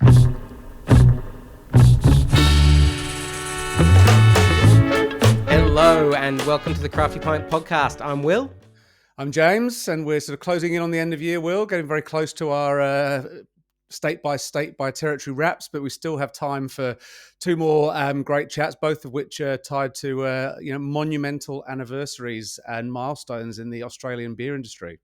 Hello and welcome to the Crafty Pint podcast. I'm Will. I'm James, and we're sort of closing in on the end of year, Will, getting very close to our state by territory wraps, but we still have time for two more great chats, both of which are tied to monumental anniversaries and milestones in the Australian beer industry.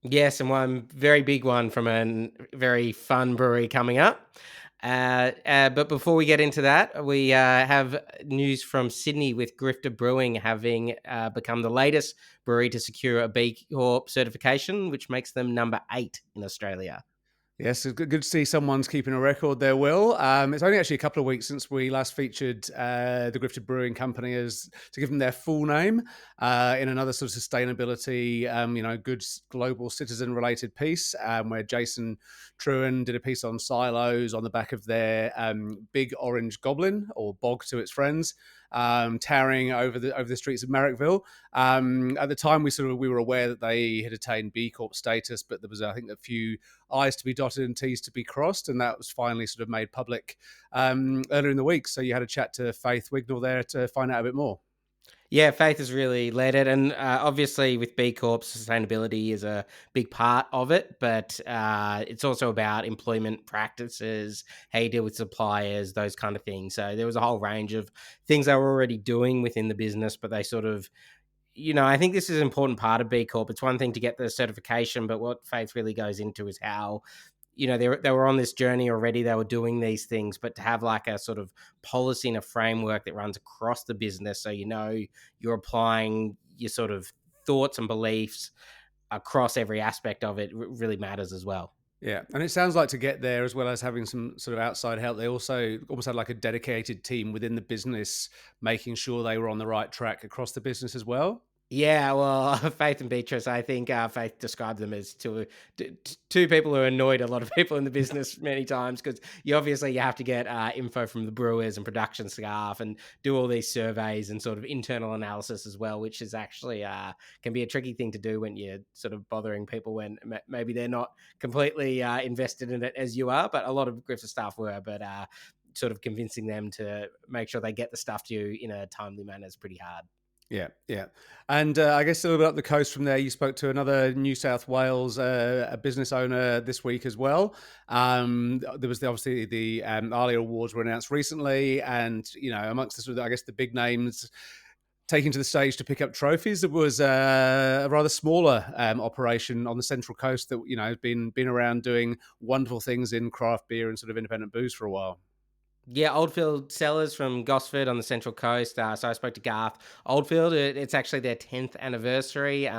Yes, and one very big one from a very fun brewery coming up. But before we get into that, we have news from Sydney with Grifter Brewing having become the latest brewery to secure a B Corp certification, which makes them number 8 in Australia. Yes, it's good to see someone's keeping a record there, Will. It's only actually a couple of weeks since we last featured the Grifter Brewing Company as to give them their full name in another sort of sustainability, good global citizen-related piece where Jason Truen did a piece on silos on the back of their big orange goblin, or bog to its friends, towering over the streets of Marrickville. At the time, we were aware that they had attained B Corp status, but there was, I think, a few I's to be dotted and T's to be crossed, and that was finally sort of made public earlier in the week. So you had a chat to Faith Wignall there to find out a bit more. Yeah, Faith has really led it, and obviously with B Corp, sustainability is a big part of it, but it's also about employment practices, how you deal with suppliers, those kind of things. So there was a whole range of things they were already doing within the business, but they sort of, I think this is an important part of B Corp. It's one thing to get the certification, but what Faith really goes into is how they were on this journey already. They were doing these things, but to have like a sort of policy and a framework that runs across the business, so you're applying your sort of thoughts and beliefs across every aspect of it, really matters as well. Yeah, and it sounds like to get there, as well as having some sort of outside help, they also almost had like a dedicated team within the business, making sure they were on the right track across the business as well. Yeah, well, Faith and Beatrice, I think Faith described them as two people who annoyed a lot of people in the business many times, because you have to get info from the brewers and production staff and do all these surveys and sort of internal analysis as well, which is actually can be a tricky thing to do when you're sort of bothering people when maybe they're not completely invested in it as you are, but a lot of Grifter staff were, but sort of convincing them to make sure they get the stuff to you in a timely manner is pretty hard. Yeah. And I guess a little bit up the coast from there, you spoke to another New South Wales a business owner this week as well. There was obviously the ARLIA Awards were announced recently, and amongst the sort of, I guess, the big names taking to the stage to pick up trophies, there was a rather smaller operation on the Central Coast that has been around doing wonderful things in craft beer and sort of independent booze for a while. Yeah, Oldfield Cellars from Gosford on the Central Coast. So I spoke to Garth Oldfield. It's actually their 10th anniversary.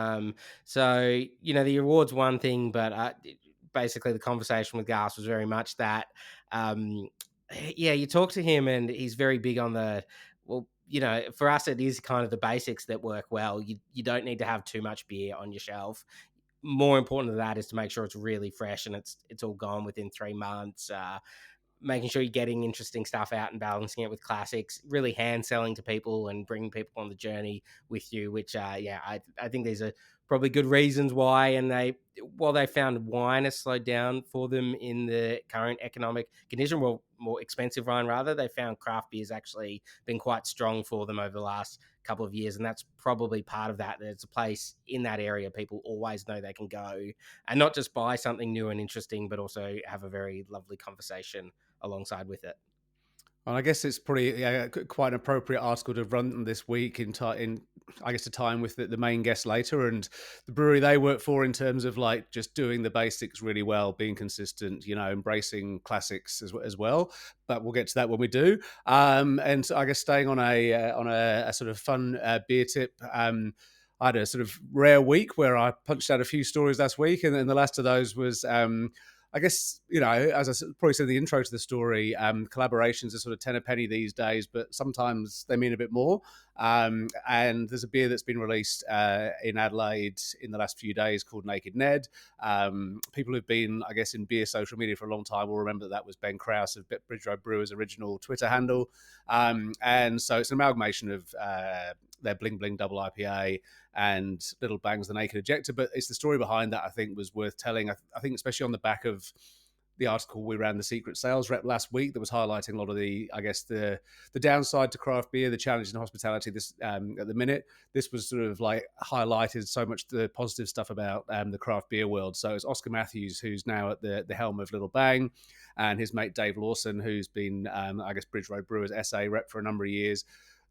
So, the award's one thing, but basically the conversation with Garth was very much that, you talk to him and he's very big on for us, it is kind of the basics that work well. You don't need to have too much beer on your shelf. More important than that is to make sure it's really fresh and it's all gone within 3 months. Making sure you're getting interesting stuff out and balancing it with classics, really hand selling to people and bringing people on the journey with you, which, I think these are probably good reasons why. And while they found wine has slowed down for them in the current economic condition, well, more expensive wine rather, they found craft beer has actually been quite strong for them over the last couple of years. And that's probably part of that. There's a place in that area people always know they can go and not just buy something new and interesting, but also have a very lovely conversation alongside with it. Well, I guess it's probably quite an appropriate article to run this week in I guess, a time with the main guest later, and the brewery they work for in terms of like just doing the basics really well, being consistent, embracing classics as well. But we'll get to that when we do. And so I guess staying on a sort of fun beer tip. I had a sort of rare week where I punched out a few stories last week, and then the last of those was I guess, as I probably said in the intro to the story, collaborations are sort of 10 a penny these days, but sometimes they mean a bit more. And there's a beer that's been released in Adelaide in the last few days called Naked Ned. People who've been, I guess, in beer social media for a long time will remember that was Ben Krause of Bridge Road Brewers' original Twitter handle. And so it's an amalgamation of their Bling Bling Double IPA and Little Bangs the Naked Ejector, but it's the story behind that I think was worth telling. I think especially on the back of the article we ran, the secret sales rep last week, that was highlighting a lot of the, I guess, the downside to craft beer, the challenge in hospitality this at the minute. This was sort of like highlighted so much the positive stuff about the craft beer world. So it's Oscar Matthews, who's now at the helm of Little Bang, and his mate Dave Lawson, who's been, I guess, Bridge Road Brewers SA rep for a number of years.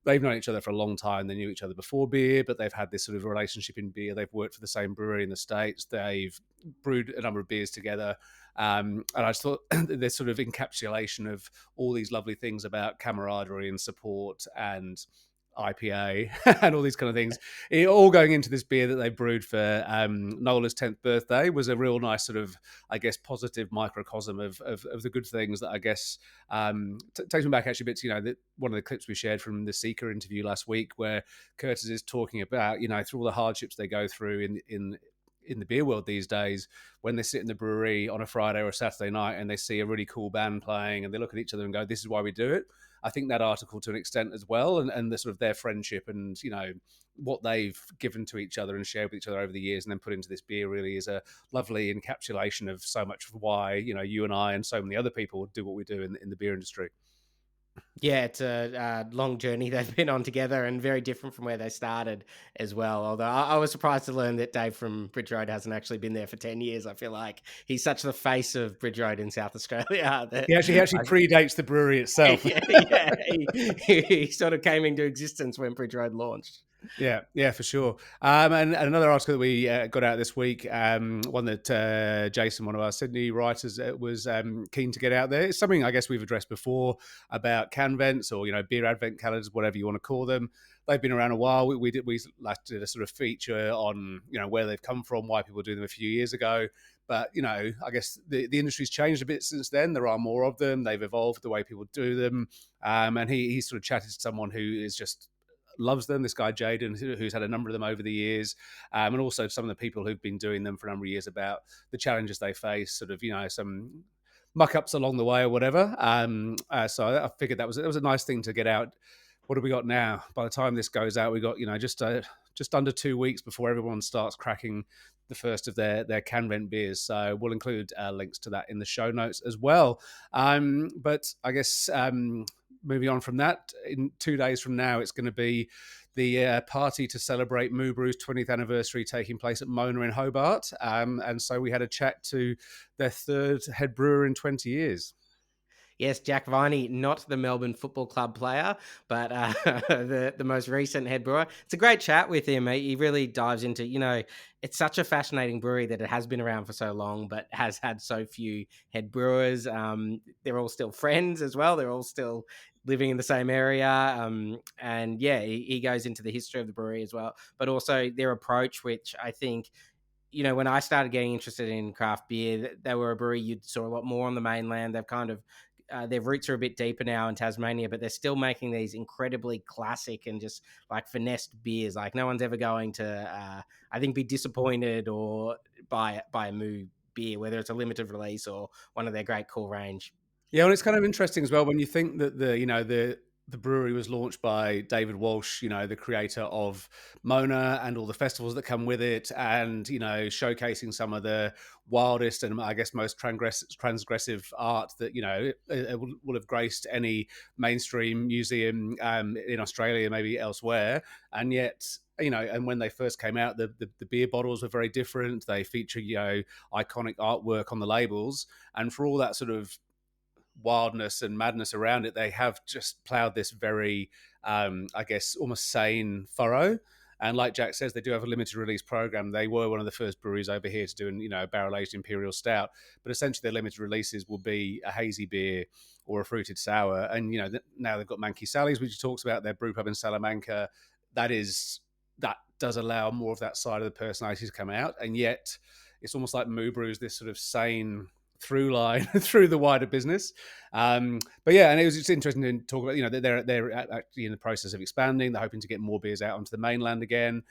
They've known each other for a long time. They knew each other before beer, but they've had this sort of relationship in beer. They've worked for the same brewery in the States. They've brewed a number of beers together. And I just thought this sort of encapsulation of all these lovely things about camaraderie and support and IPA and all these kind of things, it all going into this beer that they brewed for Nola's 10th birthday was a real nice sort of, I guess, positive microcosm of the good things that I guess takes me back actually a bit to, one of the clips we shared from the Seeker interview last week, where Curtis is talking about, through all the hardships they go through in the beer world these days, when they sit in the brewery on a Friday or a Saturday night and they see a really cool band playing and they look at each other and go, this is why we do it. I think that article to an extent as well, and the sort of their friendship and, what they've given to each other and shared with each other over the years and then put into this beer really is a lovely encapsulation of so much of why, you and I and so many other people do what we do in the beer industry. Yeah, it's a long journey they've been on together and very different from where they started as well. Although I was surprised to learn that Dave from Bridge Road hasn't actually been there for 10 years. I feel like he's such the face of Bridge Road in South Australia. That he actually predates the brewery itself. yeah, he sort of came into existence when Bridge Road launched. Yeah, for sure. And another article that we got out this week, one that Jason, one of our Sydney writers, was keen to get out there. It's something I guess we've addressed before about can vents or beer advent calendars, whatever you want to call them. They've been around a while. We did a sort of feature on where they've come from, why people do them a few years ago. But I guess the industry's changed a bit since then. There are more of them. They've evolved the way people do them. And he sort of chatted to someone who is just loves them, this guy Jaden, who's had a number of them over the years, and also some of the people who've been doing them for a number of years, about the challenges they face, sort of some muck ups along the way or whatever. So I figured that was a nice thing to get out. What have we got now? By the time this goes out, we got just under 2 weeks before everyone starts cracking the first of their can vent beers. So we'll include links to that in the show notes as well. But I guess moving on from that, in 2 days from now, it's going to be the party to celebrate Moo Brew's 20th anniversary taking place at Mona in Hobart. And so we had a chat to their third head brewer in 20 years. Yes, Jack Viney, not the Melbourne Football Club player, but the most recent head brewer. It's a great chat with him. He really dives into, it's such a fascinating brewery that it has been around for so long, but has had so few head brewers. They're all still friends as well. They're all still living in the same area. And yeah, he goes into the history of the brewery as well, but also their approach, which I think, when I started getting interested in craft beer, they were a brewery you saw a lot more on the mainland. They've kind of their roots are a bit deeper now in Tasmania, but they're still making these incredibly classic and just like finessed beers. Like no one's ever going to, I think, be disappointed or buy a Moo beer, whether it's a limited release or one of their great cool range. Yeah, and it's kind of interesting as well when you think that the brewery was launched by David Walsh, the creator of Mona and all the festivals that come with it, and showcasing some of the wildest and I guess most transgressive art that it will have graced any mainstream museum in Australia, maybe elsewhere, and yet. And when they first came out, the beer bottles were very different. They feature iconic artwork on the labels, and for all that sort of wildness and madness around it, they have just ploughed this very, I guess, almost sane furrow. And like Jack says, they do have a limited release program. They were one of the first breweries over here to do a barrel-aged imperial stout. But essentially, their limited releases will be a hazy beer or a fruited sour. And now they've got Manky Sally's, which he talks about, their brew pub in Salamanca. That does allow more of that side of the personality to come out. And yet, it's almost like Moo Brew's this sort of sane through line through the wider business. But yeah, and it was just interesting to talk about. They're actually in the process of expanding. They're hoping to get more beers out onto the mainland again.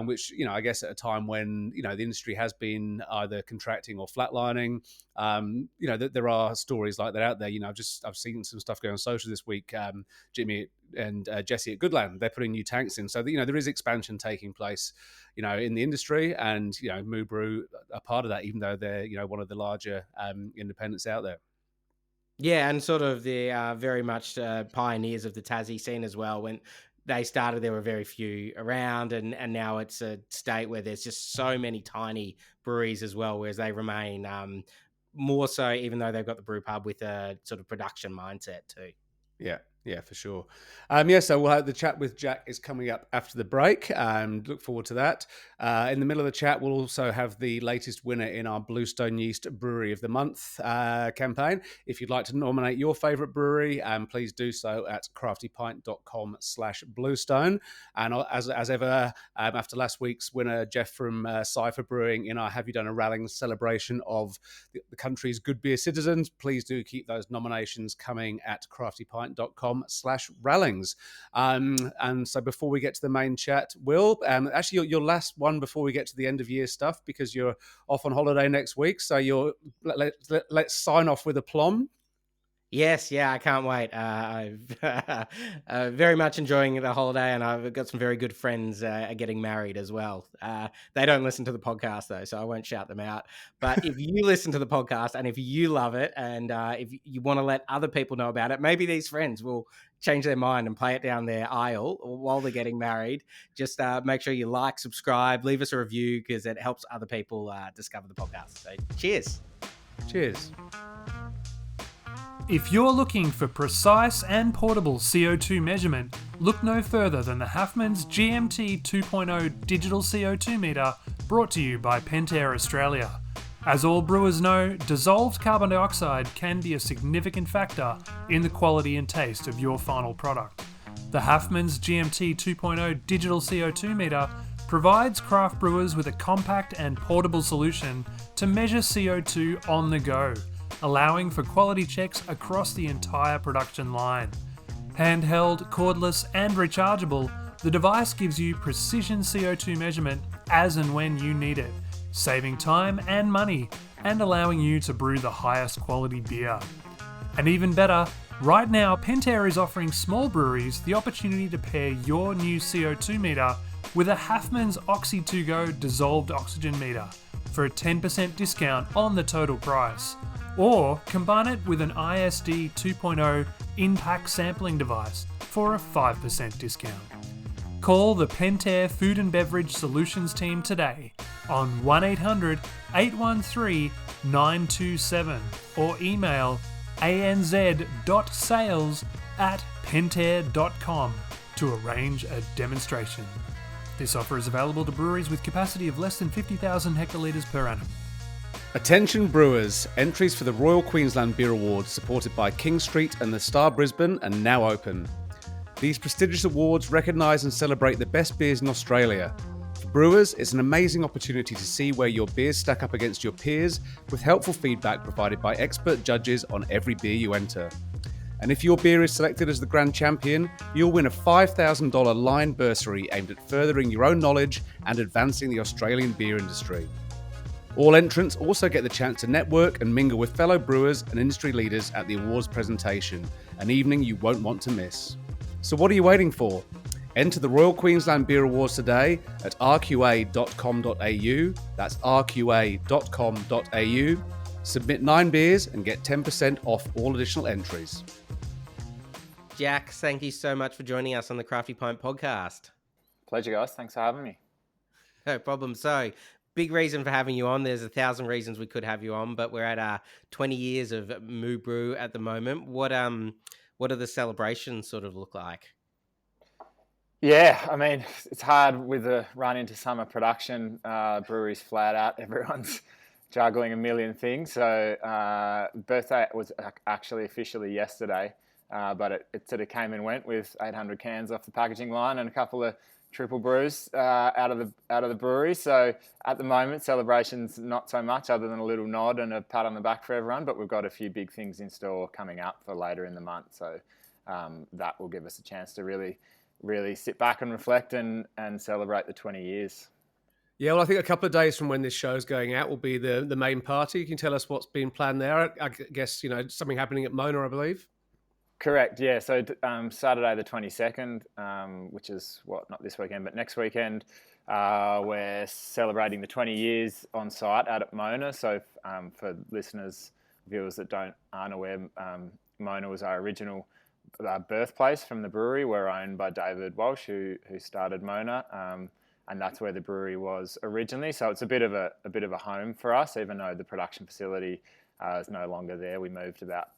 Which, I guess at a time when, the industry has been either contracting or flatlining, there are stories like that out there. I've seen some stuff going on social this week. Jimmy and Jesse at Goodland, they're putting new tanks in. So, there is expansion taking place, in the industry, and, Moo Brew are part of that, even though they're, one of the larger independents out there. Yeah, and sort of the very much pioneers of the Tassie scene as well. When they started, there were very few around, and now it's a state where there's just so many tiny breweries as well, whereas they remain more so, even though they've got the brew pub with a sort of production mindset too. Yeah, for sure. So we'll have the chat with Jack is coming up after the break, and look forward to that. In the middle of the chat, we'll also have the latest winner in our Bluestone Yeast Brewery of the Month campaign. If you'd like to nominate your favourite brewery, please do so at craftypint.com/bluestone. And as ever, after last week's winner, Jeff from Cypher Brewing, in our Have You Done a Rallings celebration of the country's good beer citizens, please do keep those nominations coming at craftypint.com/rallings. And so before we get to the main chat, Will, actually your last one before we get to the end of year stuff, because you're off on holiday next week. So let's sign off with aplomb. Yes, yeah, I can't wait. I've very much enjoying the holiday, and I've got some very good friends getting married as well. They don't listen to the podcast though, so I won't shout them out. But if you listen to the podcast and if you love it, and if you want to let other people know about it, maybe these friends will change their mind and play it down their aisle while they're getting married. Just make sure you like, subscribe, leave us a review, because it helps other people discover the podcast. So cheers. Cheers. If you're looking for precise and portable CO2 measurement, look no further than the Halfmans GMT 2.0 digital CO2 meter, brought to you by Pentair Australia. As all brewers know, dissolved carbon dioxide can be a significant factor in the quality and taste of your final product. The Halfmans GMT 2.0 digital CO2 meter provides craft brewers with a compact and portable solution to measure CO2 on the go, allowing for quality checks across the entire production line. Handheld, cordless, and rechargeable, the device gives you precision CO2 measurement as and when you need it, saving time and money and allowing you to brew the highest quality beer. And even better, right now Pentair is offering small breweries the opportunity to pair your new CO2 meter with a Halfmans Oxy2Go dissolved oxygen meter for a 10% discount on the total price. Or combine it with an ISD 2.0 in-pack sampling device for a 5% discount. Call the Pentair Food and Beverage Solutions team today on 1-800-813-927 or email anz.sales@pentair.com to arrange a demonstration. This offer is available to breweries with capacity of less than 50,000 hectolitres per annum. Attention brewers, entries for the Royal Queensland Beer Awards, supported by King Street and the Star Brisbane, are now open. These prestigious awards recognise and celebrate the best beers in Australia. For brewers, it's an amazing opportunity to see where your beers stack up against your peers, with helpful feedback provided by expert judges on every beer you enter. And if your beer is selected as the grand champion, you'll win a $5,000 Lion bursary aimed at furthering your own knowledge and advancing the Australian beer industry. All entrants also get the chance to network and mingle with fellow brewers and industry leaders at the awards presentation, an evening you won't want to miss. So what are you waiting for? Enter the Royal Queensland Beer Awards today at rqa.com.au, that's rqa.com.au, submit 9 beers and get 10% off all additional entries. Jack, thank you so much for joining us on the Crafty Pint podcast. Pleasure, guys. Thanks for having me. No problem. So, big reason for having you on. There's 1,000 reasons we could have you on, but we're at 20 years of Moo Brew at the moment. What do the celebrations sort of look like? Yeah, I mean, it's hard with the run into summer production. Brewery's flat out. Everyone's juggling a million things. So birthday was actually officially yesterday, but it sort of came and went with 800 cans off the packaging line and a couple of triple brews out of the brewery. So at the moment, celebrations not so much, other than a little nod and a pat on the back for everyone. But we've got a few big things in store coming up for later in the month. So that will give us a chance to really sit back and reflect and celebrate the 20 years. Yeah, well, I think a couple of days from when this show is going out will be the main party. You can tell us what's been planned there. I guess, something happening at Mona, I believe. Correct, yeah. So Saturday the 22nd, which is not this weekend, but next weekend, we're celebrating the 20 years on site out at Mona. So for listeners, viewers that aren't aware, Mona was our original birthplace from the brewery. We're owned by David Walsh, who started Mona, and that's where the brewery was originally. So it's a bit of a home for us, even though the production facility is no longer there. We moved about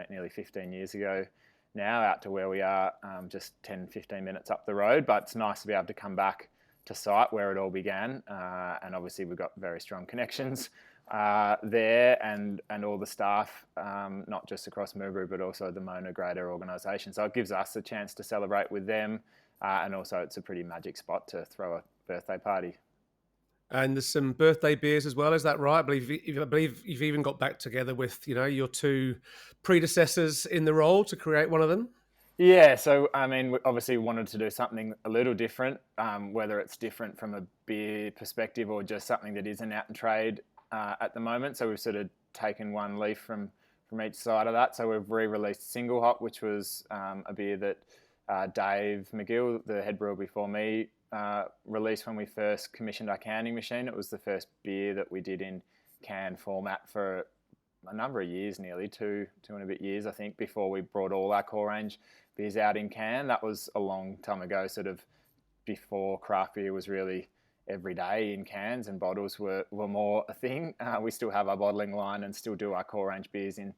nearly 15 years ago now out to where we are, just 10, 15 minutes up the road. But it's nice to be able to come back to site where it all began. And obviously we've got very strong connections there and all the staff, not just across Muruburu, but also the Mona greater organisation. So it gives us a chance to celebrate with them. And also it's a pretty magic spot to throw a birthday party. And there's some birthday beers as well, is that right? I believe you've even got back together with, your two predecessors in the role to create one of them. Yeah, so I mean, we obviously wanted to do something a little different, whether it's different from a beer perspective or just something that isn't out in trade at the moment. So we've sort of taken one leaf from each side of that. So we've re-released Single Hop, which was a beer that Dave McGill, the head brewer before me, released when we first commissioned our canning machine. It was the first beer that we did in can format for a number of years, nearly two and a bit years, I think, before we brought all our core range beers out in can. That was a long time ago, sort of before craft beer was really every day in cans and bottles were more a thing. We still have our bottling line and still do our core range beers in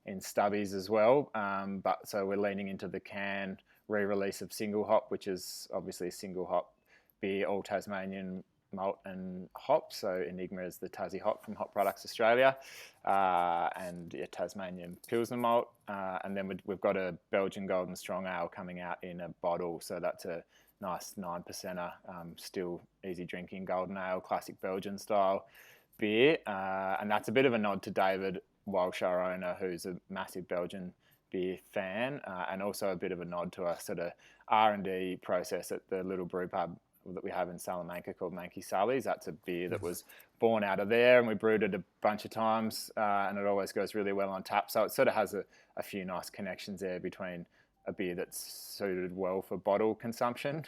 stubbies as well. But so we're leaning into the can re-release of Single Hop, which is obviously a single hop beer, all Tasmanian malt and hops. So Enigma is the Tassie hop from Hop Products Australia, and Tasmanian Pilsner malt. And then we've got a Belgian Golden Strong Ale coming out in a bottle. So that's a nice 9%er, still easy drinking golden ale, classic Belgian style beer. And that's a bit of a nod to David Walsh, our owner, who's a massive Belgian beer fan, and also a bit of a nod to a sort of R&D process at the little brew pub that we have in Salamanca called Manky Sully's. That's a beer that was born out of there, and we brewed it a bunch of times, and it always goes really well on tap. So it sort of has a few nice connections there between a beer that's suited well for bottle consumption,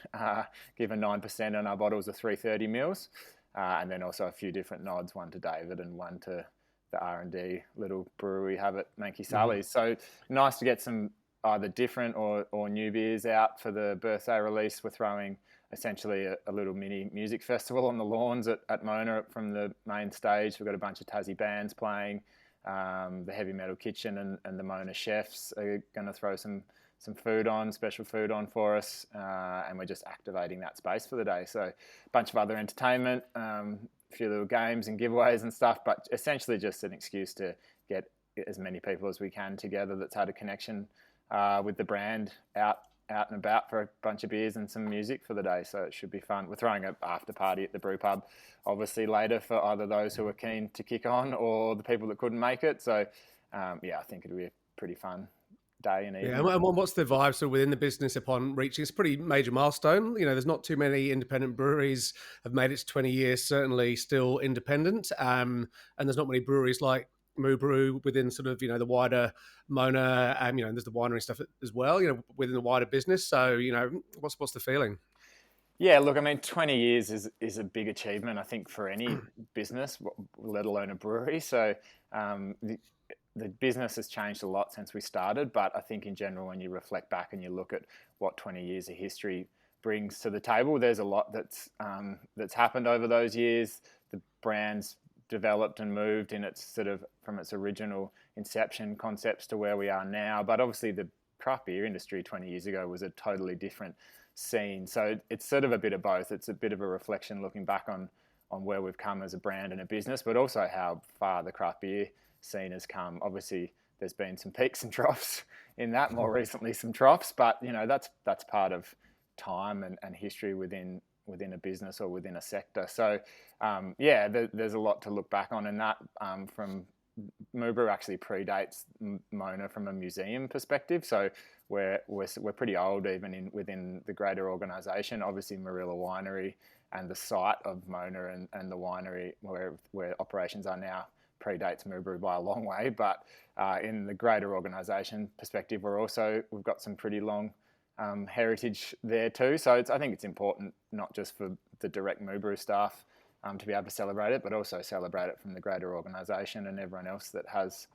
given 9% on our bottles are 330 mils, and then also a few different nods, one to David and one to the R&D little brewery we have at Manky Sully's. So nice to get some either different or new beers out for the birthday release. We're throwing essentially a little mini music festival on the lawns at Mona from the main stage. We've got a bunch of Tassie bands playing. The Heavy Metal Kitchen and the Mona chefs are going to throw some food on, special food on for us, and we're just activating that space for the day. So a bunch of other entertainment, a few little games and giveaways and stuff, but essentially just an excuse to get as many people as we can together that's had a connection with the brand out and about for a bunch of beers and some music for the day. So it should be fun. We're throwing an after party at the brew pub, obviously later, for either those who are keen to kick on or the people that couldn't make it. So I think it'll be a pretty fun day and evening. Yeah, and what's the vibe so within the business upon reaching it's a pretty major milestone? There's not too many independent breweries have made it to 20 years, certainly still independent, and there's not many breweries like Muruburu within sort of the wider Mona, and there's the winery stuff as well, within the wider business. So what's the feeling? Yeah, look, I mean, 20 years is a big achievement, I think, for any business, let alone a brewery. So the business has changed a lot since we started, but I think in general, when you reflect back and you look at what 20 years of history brings to the table, there's a lot that's happened over those years. The brand's developed and moved in its sort of from its original inception concepts to where we are now. But obviously the craft beer industry 20 years ago was a totally different scene. So it's sort of a bit of both. It's a bit of a reflection looking back on where we've come as a brand and a business, but also how far the craft beer scene has come. Obviously there's been some peaks and troughs in that, more recently some troughs, but that's part of time and history within a business or within a sector. So there's a lot to look back on, and that from Moobrew actually predates Mona from a museum perspective. So we're pretty old even within the greater organisation. Obviously, Marilla Winery and the site of Mona and the winery where operations are now predates Moobrew by a long way. But in the greater organisation perspective, we've got some pretty long heritage there too. So I think it's important not just for the direct Moobrew staff to be able to celebrate it, but also celebrate it from the greater organisation and everyone else that has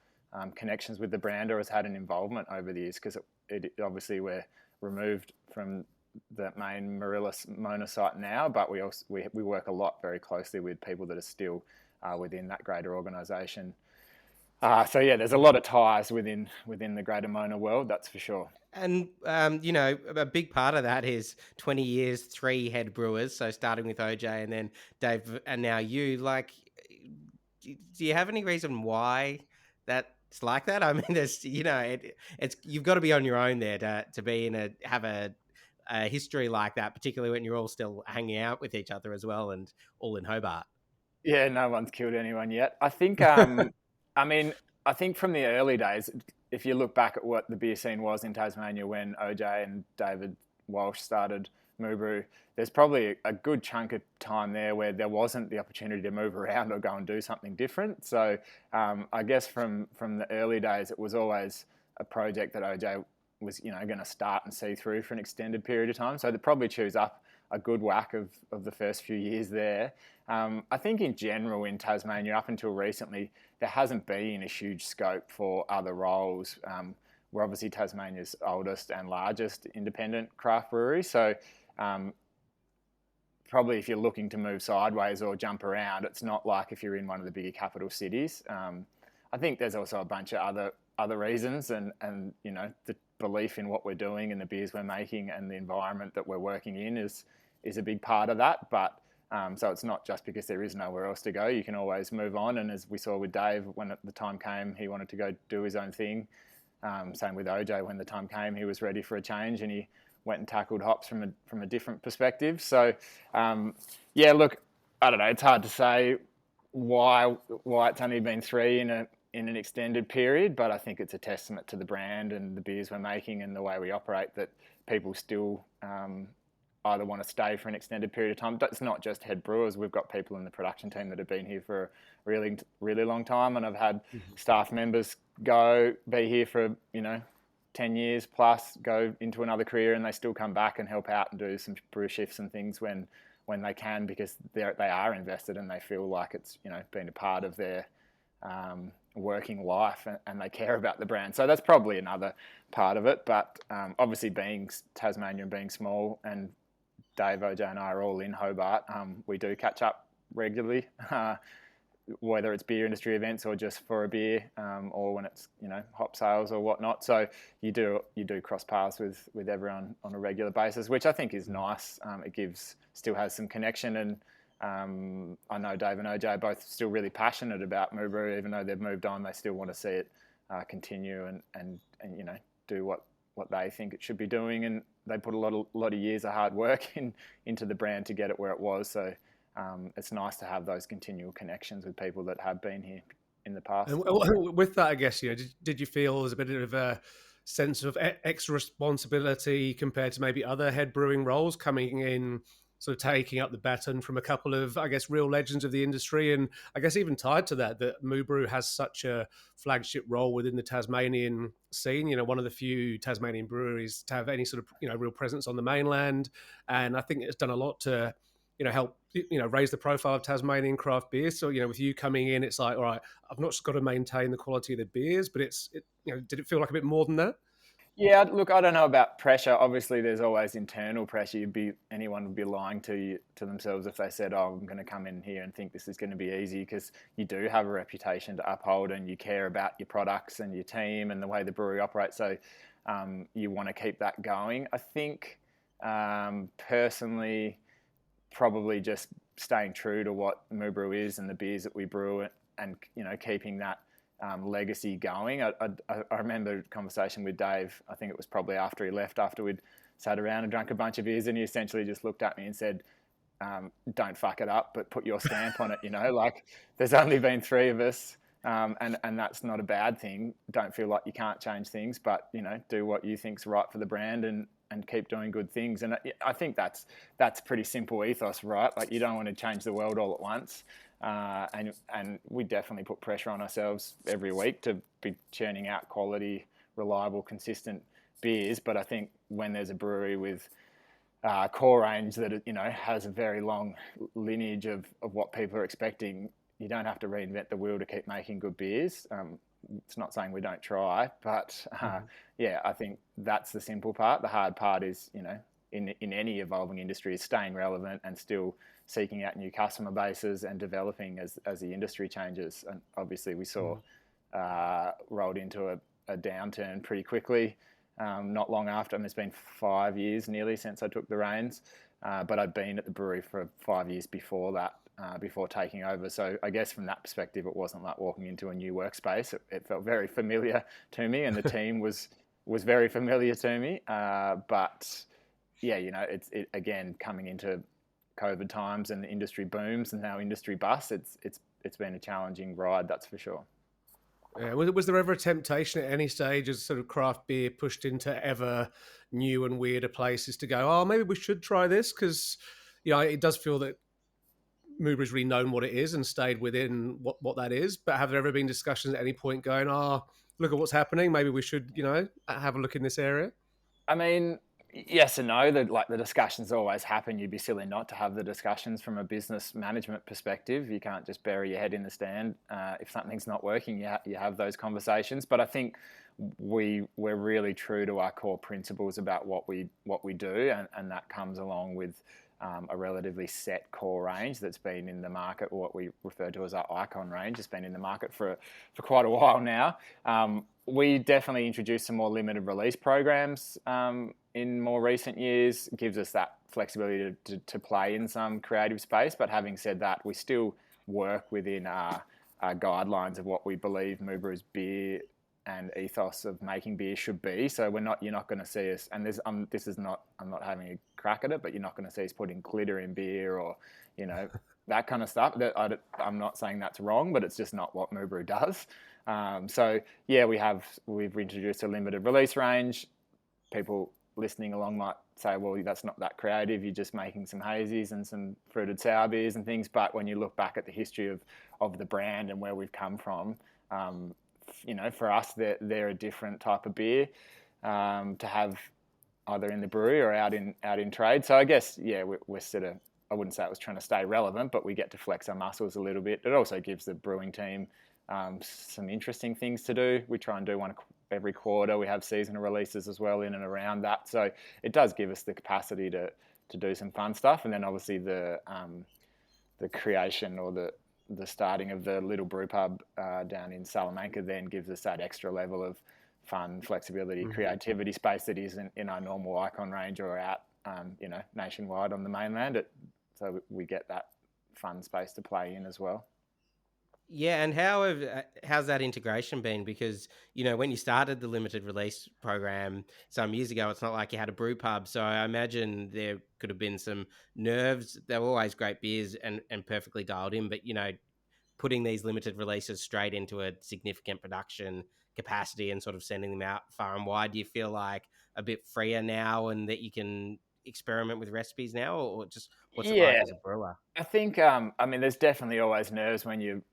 connections with the brand or has had an involvement over the years, because it obviously we're removed from the main Marilla Mona site now, but we work a lot very closely with people that are still within that greater organisation. So there's a lot of ties within the greater Mona world, that's for sure. And, a big part of that is 20 years, 3 head brewers. So starting with OJ and then Dave and now you. Like, do you have any reason why that's like that? I mean, there's, it's you've got to be on your own there to be have a history like that, particularly when you're all still hanging out with each other as well and all in Hobart. Yeah, no one's killed anyone yet. I think, I think from the early days, if you look back at what the beer scene was in Tasmania when OJ and David Walsh started Moobrew, there's probably a good chunk of time there where there wasn't the opportunity to move around or go and do something different. So I guess from the early days, it was always a project that OJ was, going to start and see through for an extended period of time. So they probably choose up a good whack of the first few years there. I think in general in Tasmania, up until recently, there hasn't been a huge scope for other roles. We're obviously Tasmania's oldest and largest independent craft brewery. So probably if you're looking to move sideways or jump around, it's not like if you're in one of the bigger capital cities. I think there's also a bunch of other reasons and the belief in what we're doing and the beers we're making and the environment that we're working in is a big part of that. But so it's not just because there is nowhere else to go. You can always move on. And as we saw with Dave, when the time came, he wanted to go do his own thing. Same with OJ, when the time came, he was ready for a change and he went and tackled hops from a different perspective. So look, I don't know. It's hard to say why it's only been 3 in an extended period, but I think it's a testament to the brand and the beers we're making and the way we operate that people still either want to stay for an extended period of time. It's not just head brewers. We've got people in the production team that have been here for a really, really long time, and I've had staff members be here for 10 years plus, go into another career, and they still come back and help out and do some brew shifts and things when they can, because they are invested and they feel like it's been a part of their working life and they care about the brand. So that's probably another part of it. But obviously being Tasmania and being small, and Dave, OJ and I are all in Hobart, we do catch up regularly, whether it's beer industry events or just for a beer, or when it's hop sales or whatnot. So you do cross paths with everyone on a regular basis, which I think is nice. It still has some connection, and I know Dave and OJ are both still really passionate about Moobrew. Even though they've moved on, they still want to see it continue and do what they think it should be doing, and they put a lot of years of hard work into the brand to get it where it was. So it's nice to have those continual connections with people that have been here in the past. And with that, I guess, did you feel there was a bit of a sense of extra responsibility compared to maybe other head brewing roles coming in, sort of taking up the baton from a couple of, I guess, real legends of the industry? And I guess even tied to that Moobrew has such a flagship role within the Tasmanian scene, one of the few Tasmanian breweries to have any sort of, real presence on the mainland. And I think it's done a lot to, help, raise the profile of Tasmanian craft beer. So, with you coming in, it's like, all right, I've not just got to maintain the quality of the beers, but did it feel like a bit more than that? Yeah, look, I don't know about pressure. Obviously, there's always internal pressure. Anyone would be lying to themselves if they said, "Oh, I'm going to come in here and think this is going to be easy," because you do have a reputation to uphold, and you care about your products and your team and the way the brewery operates. So you want to keep that going. I think personally, probably just staying true to what Moobrew is and the beers that we brew, and keeping that legacy going. I remember a conversation with Dave, I think it was probably after he left, after we'd sat around and drank a bunch of beers, and he essentially just looked at me and said, don't fuck it up, but put your stamp on it. Like there's only been 3 of us, and that's not a bad thing. Don't feel like you can't change things, but do what you think's right for the brand and keep doing good things. And I think that's pretty simple ethos, right? Like you don't want to change the world all at once. And we definitely put pressure on ourselves every week to be churning out quality, reliable, consistent beers. But I think when there's a brewery with core range that has a very long lineage of what people are expecting, you don't have to reinvent the wheel to keep making good beers. It's not saying we don't try, but I think that's the simple part. The hard part is, in any evolving industry, is staying relevant and still seeking out new customer bases and developing as the industry changes. And obviously we saw rolled into a downturn pretty quickly. Not long after, it's been 5 years nearly since I took the reins, but I'd been at the brewery for 5 years before that, before taking over. So I guess from that perspective, it wasn't like walking into a new workspace. It felt very familiar to me, and the team was very familiar to me. But yeah, it's again coming into COVID times and the industry booms and now industry busts. It's been a challenging ride, that's for sure. Yeah. Was there ever a temptation at any stage as sort of craft beer pushed into ever new and weirder places to go, maybe we should try this? Because, it does feel that Moobre's really known what it is and stayed within what that is. But have there ever been discussions at any point going, look at what's happening, maybe we should, have a look in this area? Yes and no. The discussions always happen. You'd be silly not to have the discussions from a business management perspective. You can't just bury your head in the sand. If something's not working, you have those conversations. But I think we're really true to our core principles about what we do, and that comes along with a relatively set core range that's been in the market, or what we refer to as our icon range. It's been in the market for quite a while now. We definitely introduced some more limited release programs in more recent years. It gives us that flexibility to play in some creative space. But having said that, we still work within our guidelines of what we believe Moobre's beer and ethos of making beer should be. So you're not going to see us, and I'm not having a crack at it, but you're not going to see us putting glitter in beer or, that kind of stuff. I'm not saying that's wrong, but it's just not what Moobrew does. So yeah, we've introduced a limited release range. People listening along might say, well, that's not that creative. You're just making some hazies and some fruited sour beers and things. But when you look back at the history of the brand and where we've come from, for us, they're a different type of beer to have either in the brewery or out in trade. So I guess, yeah, we're sort of, I wouldn't say it was trying to stay relevant, but we get to flex our muscles a little bit. It also gives the brewing team some interesting things to do. We try and do one every quarter. We have seasonal releases as well in and around that. So it does give us the capacity to do some fun stuff. And then obviously the creation or the starting of the little brew pub down in Salamanca then gives us that extra level of fun, flexibility, creativity space that isn't in our normal icon range or out, nationwide on the mainland. So we get that fun space to play in as well. Yeah, and how's that integration been? Because, when you started the limited release program some years ago, it's not like you had a brew pub. So I imagine there could have been some nerves. They were always great beers and perfectly dialed in, but, putting these limited releases straight into a significant production capacity and sort of sending them out far and wide, do you feel like a bit freer now and that you can experiment with recipes now, or just what's it like as a brewer? I think there's definitely always nerves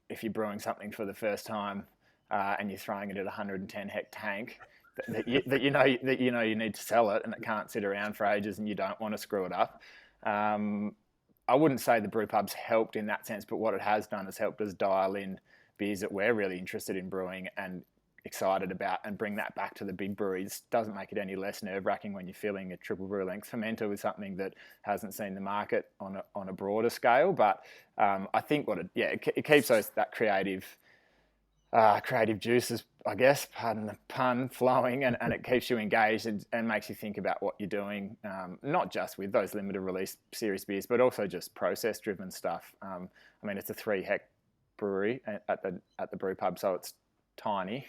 if you're brewing something for the first time and you're throwing it at a 110 hect tank that you need to sell it, and it can't sit around for ages and you don't want to screw it up. I wouldn't say the brew pub's helped in that sense, but what it has done is helped us dial in beers that we're really interested in brewing and excited about, and bring that back to the big breweries. Doesn't make it any less nerve-wracking when you're filling a triple brew length fermenter with something that hasn't seen the market on a broader scale. But I think it keeps that creative juices, I guess, pardon the pun, flowing, and it keeps you engaged and makes you think about what you're doing, not just with those limited release series beers, but also just process-driven stuff. It's a 3 hect brewery at the brew pub, so it's tiny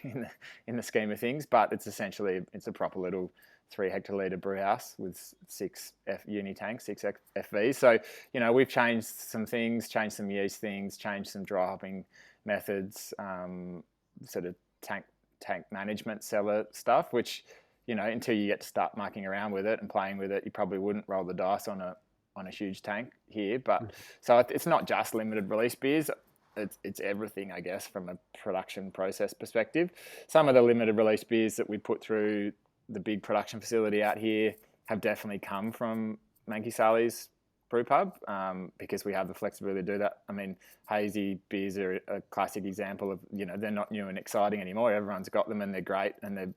in the scheme of things, but it's a proper little 3 hectolitre brew house with 6 uni tanks, 6 FVs. So, we've changed some things, changed some yeast things, changed some dry hopping methods, sort of tank management, cellar stuff, which, until you get to start mucking around with it and playing with it, you probably wouldn't roll the dice on a huge tank here. But so it's not just limited release beers. It's everything, I guess, from a production process perspective. Some of the limited release beers that we put through the big production facility out here have definitely come from Manky Sally's brew pub, because we have the flexibility to do that. I mean, hazy beers are a classic example of, they're not new and exciting anymore. Everyone's got them and they're great and they're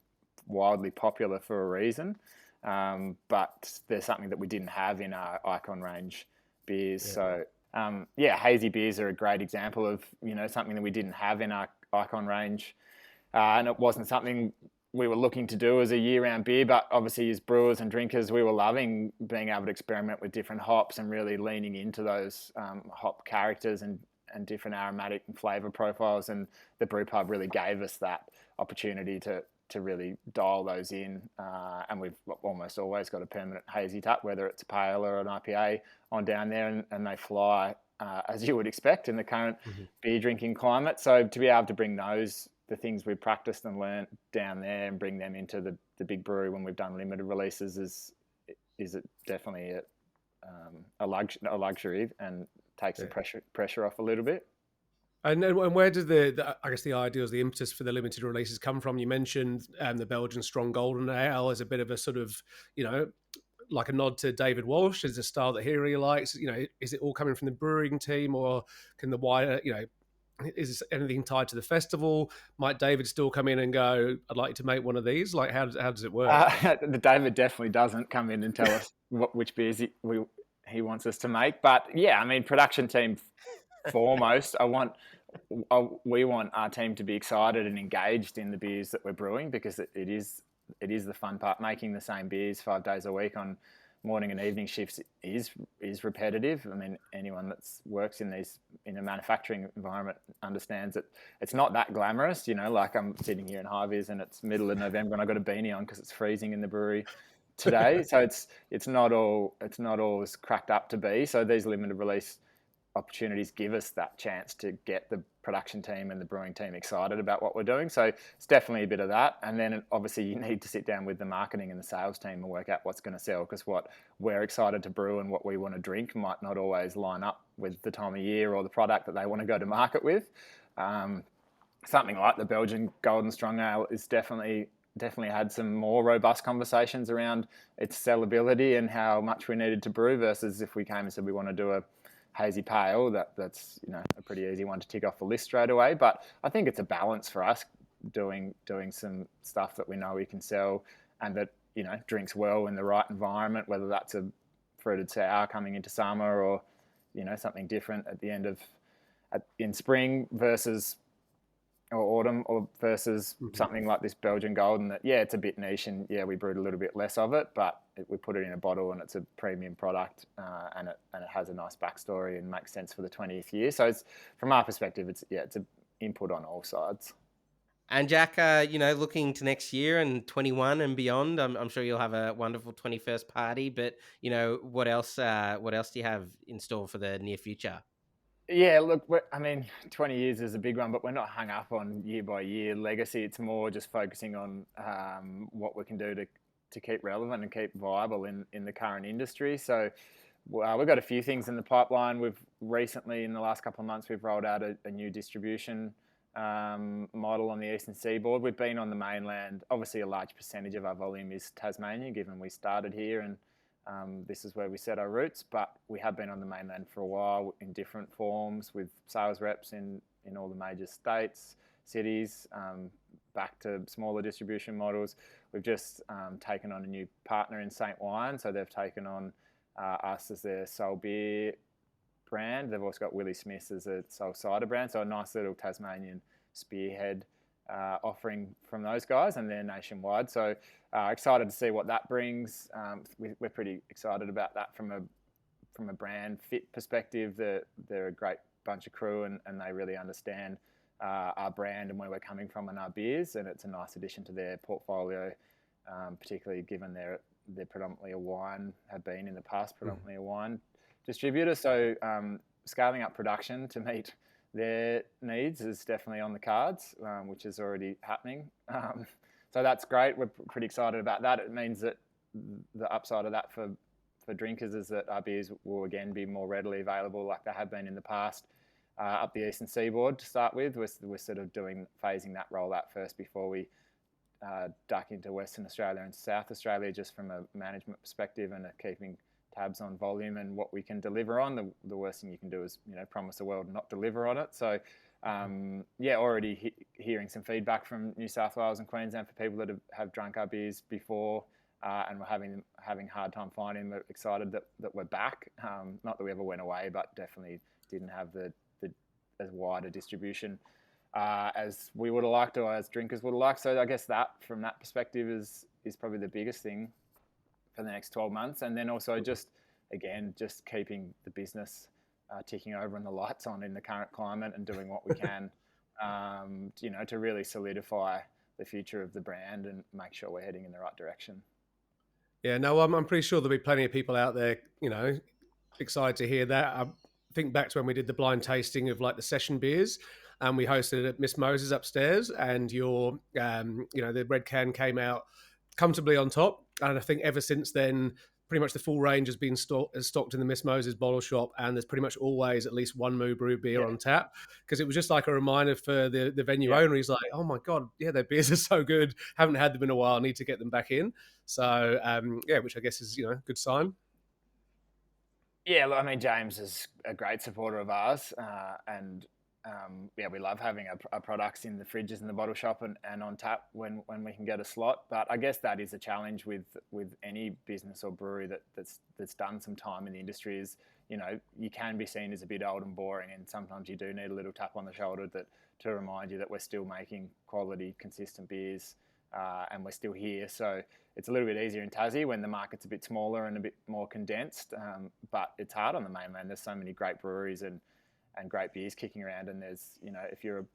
wildly popular for a reason. But there's something that we didn't have in our Icon range beers. Yeah. So, hazy beers are a great example of, something that we didn't have in our Icon range. And it wasn't something we were looking to do as a year-round beer, but obviously as brewers and drinkers, we were loving being able to experiment with different hops and really leaning into those hop characters and different aromatic and flavour profiles. And the brew pub really gave us that opportunity to really dial those in. And we've almost always got a permanent hazy tap, whether it's a pale or an IPA on down there, and they fly as you would expect in the current beer drinking climate. So to be able to bring the things we've practiced and learnt down there and bring them into the big brewery when we've done limited releases is definitely a luxury and takes the pressure off a little bit. And where did the I guess the ideas, the impetus for the limited releases come from? You mentioned the Belgian Strong Golden Ale as a bit of a sort of, like a nod to David Walsh as a style that he really likes. Is it all coming from the brewing team, or can the wider, is anything tied to the festival? Might David still come in and go, I'd like to make one of these? Like, how does it work? David definitely doesn't come in and tell us which beers he wants us to make. But yeah, I mean, production team foremost, we want our team to be excited and engaged in the beers that we're brewing, because it is the fun part. Making the same beers 5 days a week on morning and evening shifts is repetitive. I mean, anyone that's works in a manufacturing environment understands that it's not that glamorous. Like I'm sitting here in high-vis and it's middle of November and I've got a beanie on because it's freezing in the brewery today. So it's not all as cracked up to be. So these limited release opportunities give us that chance to get the production team and the brewing team excited about what we're doing. So it's definitely a bit of that. And then obviously you need to sit down with the marketing and the sales team and work out what's going to sell, because what we're excited to brew and what we want to drink might not always line up with the time of year or the product that they want to go to market with. Something like the Belgian Golden Strong Ale is definitely had some more robust conversations around its sellability and how much we needed to brew, versus if we came and said we want to do a hazy pale, that's a pretty easy one to tick off the list straight away. But I think it's a balance for us, doing some stuff that we know we can sell and that drinks well in the right environment, whether that's a fruited sour coming into summer or something different at the end of in spring versus or autumn, or versus something like this Belgian Golden that, it's a bit niche and we brewed a little bit less of it, but we put it in a bottle and it's a premium product, and it has a nice backstory and makes sense for the 20th year. So it's, from our perspective, it's an input on all sides. And Jack, looking to next year and 21 and beyond, I'm sure you'll have a wonderful 21st party, but what else do you have in store for the near future? Yeah, look, 20 years is a big one, but we're not hung up on year by year legacy. It's more just focusing on what we can do to keep relevant and keep viable in the current industry. So we've got a few things in the pipeline. We've recently, in the last couple of months, we've rolled out a new distribution model on the eastern seaboard. We've been on the mainland. Obviously, a large percentage of our volume is Tasmania, given we started here and this is where we set our roots, but we have been on the mainland for a while in different forms with sales reps in all the major states, cities, back to smaller distribution models. We've just taken on a new partner in St. Wine, so they've taken on us as their sole beer brand. They've also got Willie Smith's as a sole cider brand, so a nice little Tasmanian spearhead offering from those guys, and they're nationwide. So excited to see what that brings. We're pretty excited about that from a brand fit perspective. They're a great bunch of crew, and they really understand our brand and where we're coming from in our beers, and it's a nice addition to their portfolio, particularly given they're predominantly a wine, have been in the past predominantly a wine distributor. So scaling up production to meet their needs is definitely on the cards, which is already happening. So that's great. We're pretty excited about that. It means that the upside of that for drinkers is that our beers will again be more readily available like they have been in the past up the eastern seaboard to start with. We're sort of phasing that rollout first before we duck into Western Australia and South Australia, just from a management perspective and keeping tabs on volume and what we can deliver on. The worst thing you can do is promise the world and not deliver on it. So already hearing some feedback from New South Wales and Queensland for people that have drunk our beers before and we're having a hard time finding. We're excited that we're back. Not that we ever went away, but definitely didn't have the as wide a distribution as we would have liked or as drinkers would have liked. So I guess that from that perspective is probably the biggest thing for the next 12 months. And then also just keeping the business ticking over and the lights on in the current climate and doing what we can, to really solidify the future of the brand and make sure we're heading in the right direction. Yeah, no, I'm pretty sure there'll be plenty of people out there, excited to hear that. I think back to when we did the blind tasting of like the session beers, and we hosted it at Miss Moses upstairs, and your, the red can came out comfortably on top. And I think ever since then, pretty much the full range has been stocked in the Miss Moses bottle shop, and there's pretty much always at least one Moo Brew beer on tap, because it was just like a reminder for the venue owner. He's like, oh my God, yeah, their beers are so good. Haven't had them in a while. Need to get them back in. So, which I guess is, a good sign. Yeah, I mean, James is a great supporter of ours, and we love having our products in the fridges in the bottle shop and on tap when we can get a slot. But I guess that is a challenge with any business or brewery that's done some time in the industry is, you can be seen as a bit old and boring, and sometimes you do need a little tap on the shoulder to remind you that we're still making quality, consistent beers, and we're still here. So it's a little bit easier in Tassie when the market's a bit smaller and a bit more condensed, but it's hard on the mainland. There's so many great breweries and great beers kicking around, and there's, if you're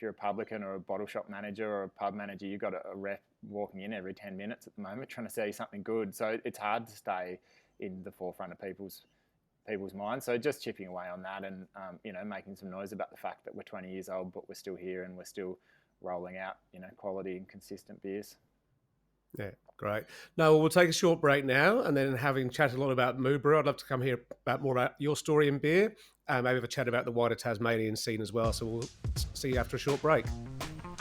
a publican or a bottle shop manager or a pub manager, you've got a rep walking in every 10 minutes at the moment trying to sell you something good. So it's hard to stay in the forefront of people's minds. So just chipping away on that and making some noise about the fact that we're 20 years old, but we're still here and we're still rolling out quality and consistent beers. Yeah, great. No, we'll take a short break now, and then having chatted a lot about Moo Brew, I'd love to come hear more about your story in beer, and maybe have a chat about the wider Tasmanian scene as well. So we'll see you after a short break.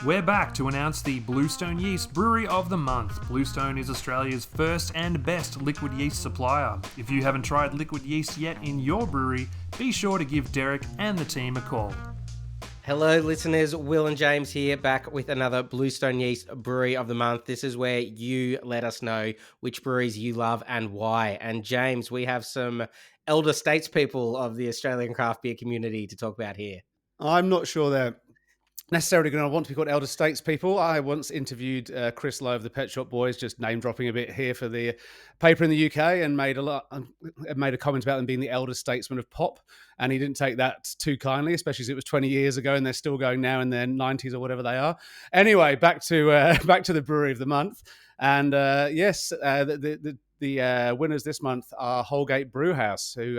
We're back to announce the Bluestone Yeast Brewery of the Month. Bluestone is Australia's first and best liquid yeast supplier. If you haven't tried liquid yeast yet in your brewery, be sure to give Derek and the team a call. Hello, listeners. Will and James here, back with another Bluestone Yeast Brewery of the Month. This is where you let us know which breweries you love and why. And James, we have some elder statespeople of the Australian craft beer community to talk about here. I'm not sure they're necessarily going to want to be called elder statespeople. I once interviewed Chris Lowe of the Pet Shop Boys, just name dropping a bit here for the paper in the UK, and made a comment about them being the elder statesmen of pop, and he didn't take that too kindly, especially as it was 20 years ago and they're still going now in their 90s or whatever they are. Anyway, back to the Brewery of the Month, and the winners this month are Holgate Brewhouse, who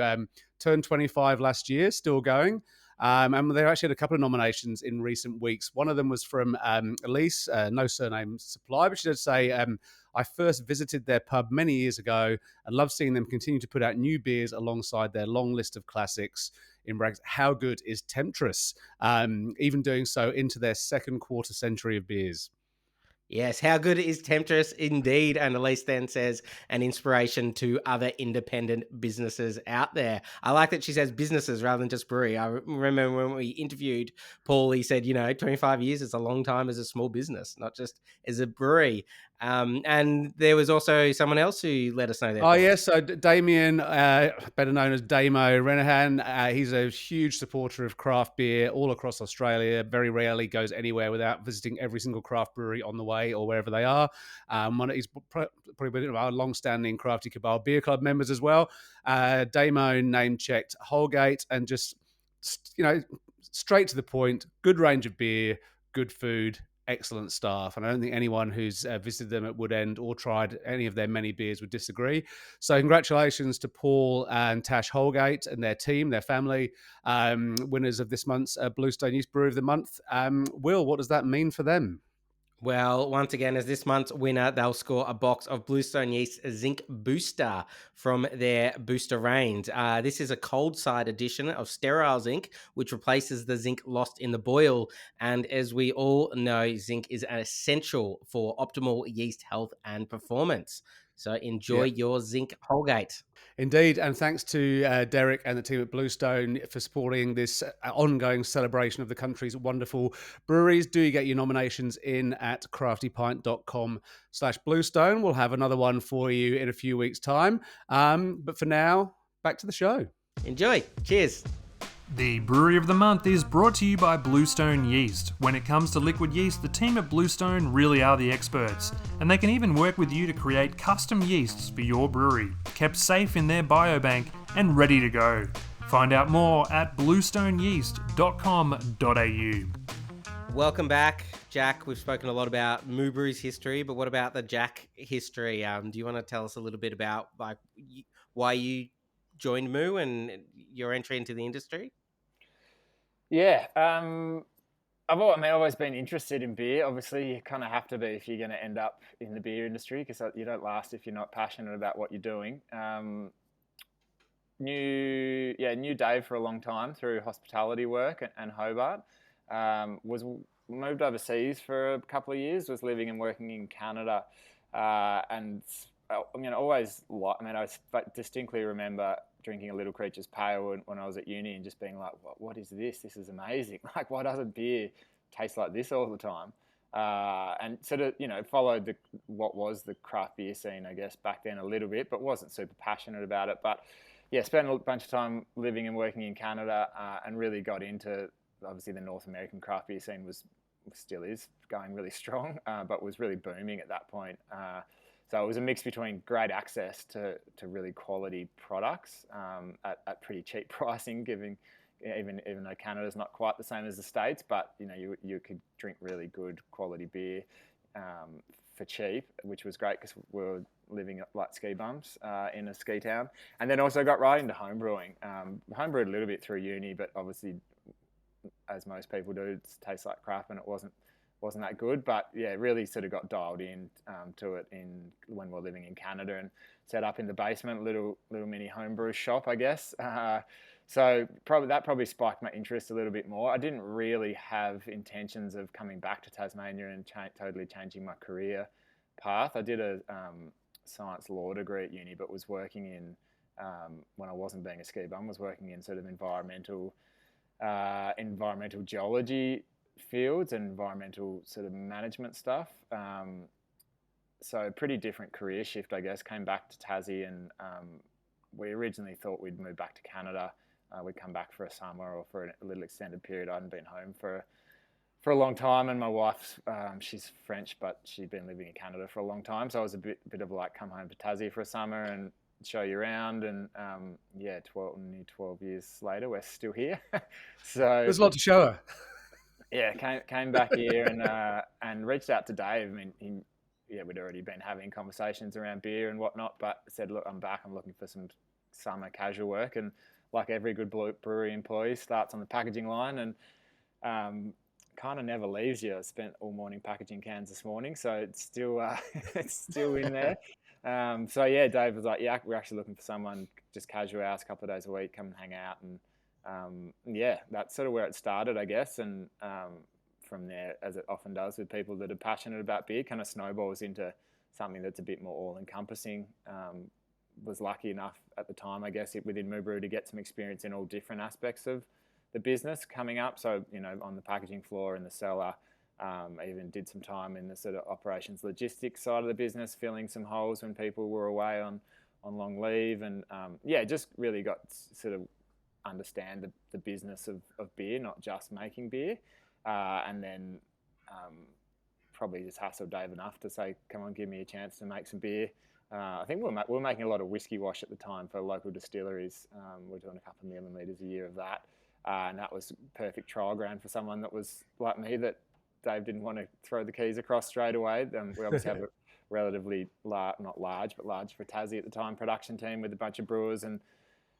turned 25 last year, still going. And they actually had a couple of nominations in recent weeks. One of them was from Elise, no surname supply, but she did say, I first visited their pub many years ago and love seeing them continue to put out new beers alongside their long list of classics. In brackets, how good is Temptress? Even doing so into their second quarter century of beers. Yes, how good is Temptress indeed? And Elise then says an inspiration to other independent businesses out there. I like that she says businesses rather than just brewery. I remember when we interviewed Paul, he said, 25 years is a long time as a small business, not just as a brewery. And there was also someone else who let us know that. Oh, yes. So Damien, better known as Damo Renahan, he's a huge supporter of craft beer all across Australia. Very rarely goes anywhere without visiting every single craft brewery on the way or wherever they are. He's probably one of our long-standing Crafty Cabal Beer Club members as well. Damo name-checked Holgate and just, straight to the point, good range of beer, good food, excellent staff. And I don't think anyone who's visited them at Woodend or tried any of their many beers would disagree. So congratulations to Paul and Tash Holgate and their team, their family, winners of this month's Bluestone Yeast Brewery of the Month. Will, what does that mean for them? Well, once again, as this month's winner, they'll score a box of Bluestone Yeast Zinc Booster from their booster range. This is a cold side edition of sterile zinc, which replaces the zinc lost in the boil. And as we all know, zinc is essential for optimal yeast health and performance. So enjoy your zinc, Holgate. Indeed, and thanks to Derek and the team at Bluestone for supporting this ongoing celebration of the country's wonderful breweries. Do you get your nominations in at craftypint.com/Bluestone? We'll have another one for you in a few weeks' time. But for now, back to the show. Enjoy. Cheers. The Brewery of the Month is brought to you by Bluestone Yeast. When it comes to liquid yeast, the team at Bluestone really are the experts, and they can even work with you to create custom yeasts for your brewery, kept safe in their biobank and ready to go. Find out more at bluestoneyeast.com.au. Welcome back, Jack. We've spoken a lot about Moo Brew's history, but what about the Jack history? Do you want to tell us a little bit about why you joined Moo and your entry into the industry? Yeah, I've always been interested in beer. Obviously, you kind of have to be if you're going to end up in the beer industry, because you don't last if you're not passionate about what you're doing. Knew Dave for a long time through hospitality work and Hobart. Was moved overseas for a couple of years. Was living and working in Canada, and I distinctly remember drinking a Little Creatures Pale when I was at uni and just being like, what is this? This is amazing. Like, why doesn't beer taste like this all the time? And sort of, followed what was the craft beer scene, I guess, back then a little bit, but wasn't super passionate about it. But yeah, spent a bunch of time living and working in Canada and really got into, obviously, the North American craft beer scene still is going really strong, but was really booming at that point. So it was a mix between great access to really quality products at pretty cheap pricing, even though Canada's not quite the same as the States, but you could drink really good quality beer for cheap, which was great because we were living like ski bums in a ski town. And then also got right into homebrewing. Homebrewed a little bit through uni, but obviously, as most people do, it tastes like crap, and it wasn't that good. But yeah, really sort of got dialed in to it when we were living in Canada, and set up in the basement, little mini homebrew shop, I guess. So probably spiked my interest a little bit more. I didn't really have intentions of coming back to Tasmania and totally changing my career path. I did a science law degree at uni, but was working in, when I wasn't being a ski bum, was working in sort of environmental geology fields and environmental sort of management stuff. So pretty different career shift, I guess. Came back to Tassie, and we originally thought we'd move back to Canada. We'd come back for a summer or for a little extended period. I hadn't been home for a long time, and my wife, she's French, but she'd been living in Canada for a long time. So I was a bit of like, come home to Tassie for a summer and show you around. And nearly 12 years later, we're still here. So there's a lot to show her. Yeah, came back here and reached out to Dave. I mean, we'd already been having conversations around beer and whatnot, but said, look, I'm back. I'm looking for some summer casual work. And like every good brewery employee, starts on the packaging line and kind of never leaves you. I spent all morning packaging cans this morning, so it's still in there. So yeah, Dave was like, yeah, we're actually looking for someone just casual hours, a couple of days a week, come and hang out. And yeah, that's sort of where it started, I guess. And from there, as it often does with people that are passionate about beer, kind of snowballs into something that's a bit more all-encompassing. Was lucky enough at the time, I guess, within Moo Brew to get some experience in all different aspects of the business coming up. So, on the packaging floor in the cellar, I even did some time in the sort of operations logistics side of the business, filling some holes when people were away on long leave. And just really got sort of understand the business of beer, not just making beer. And then probably just hassled Dave enough to say, come on, give me a chance to make some beer. I think we were making a lot of whiskey wash at the time for local distilleries. We're doing a couple of million litres a year of that. and that was perfect trial ground for someone that was like me, that Dave didn't want to throw the keys across straight away. We obviously have a relatively not large, but large for Tassie at the time production team with a bunch of brewers, and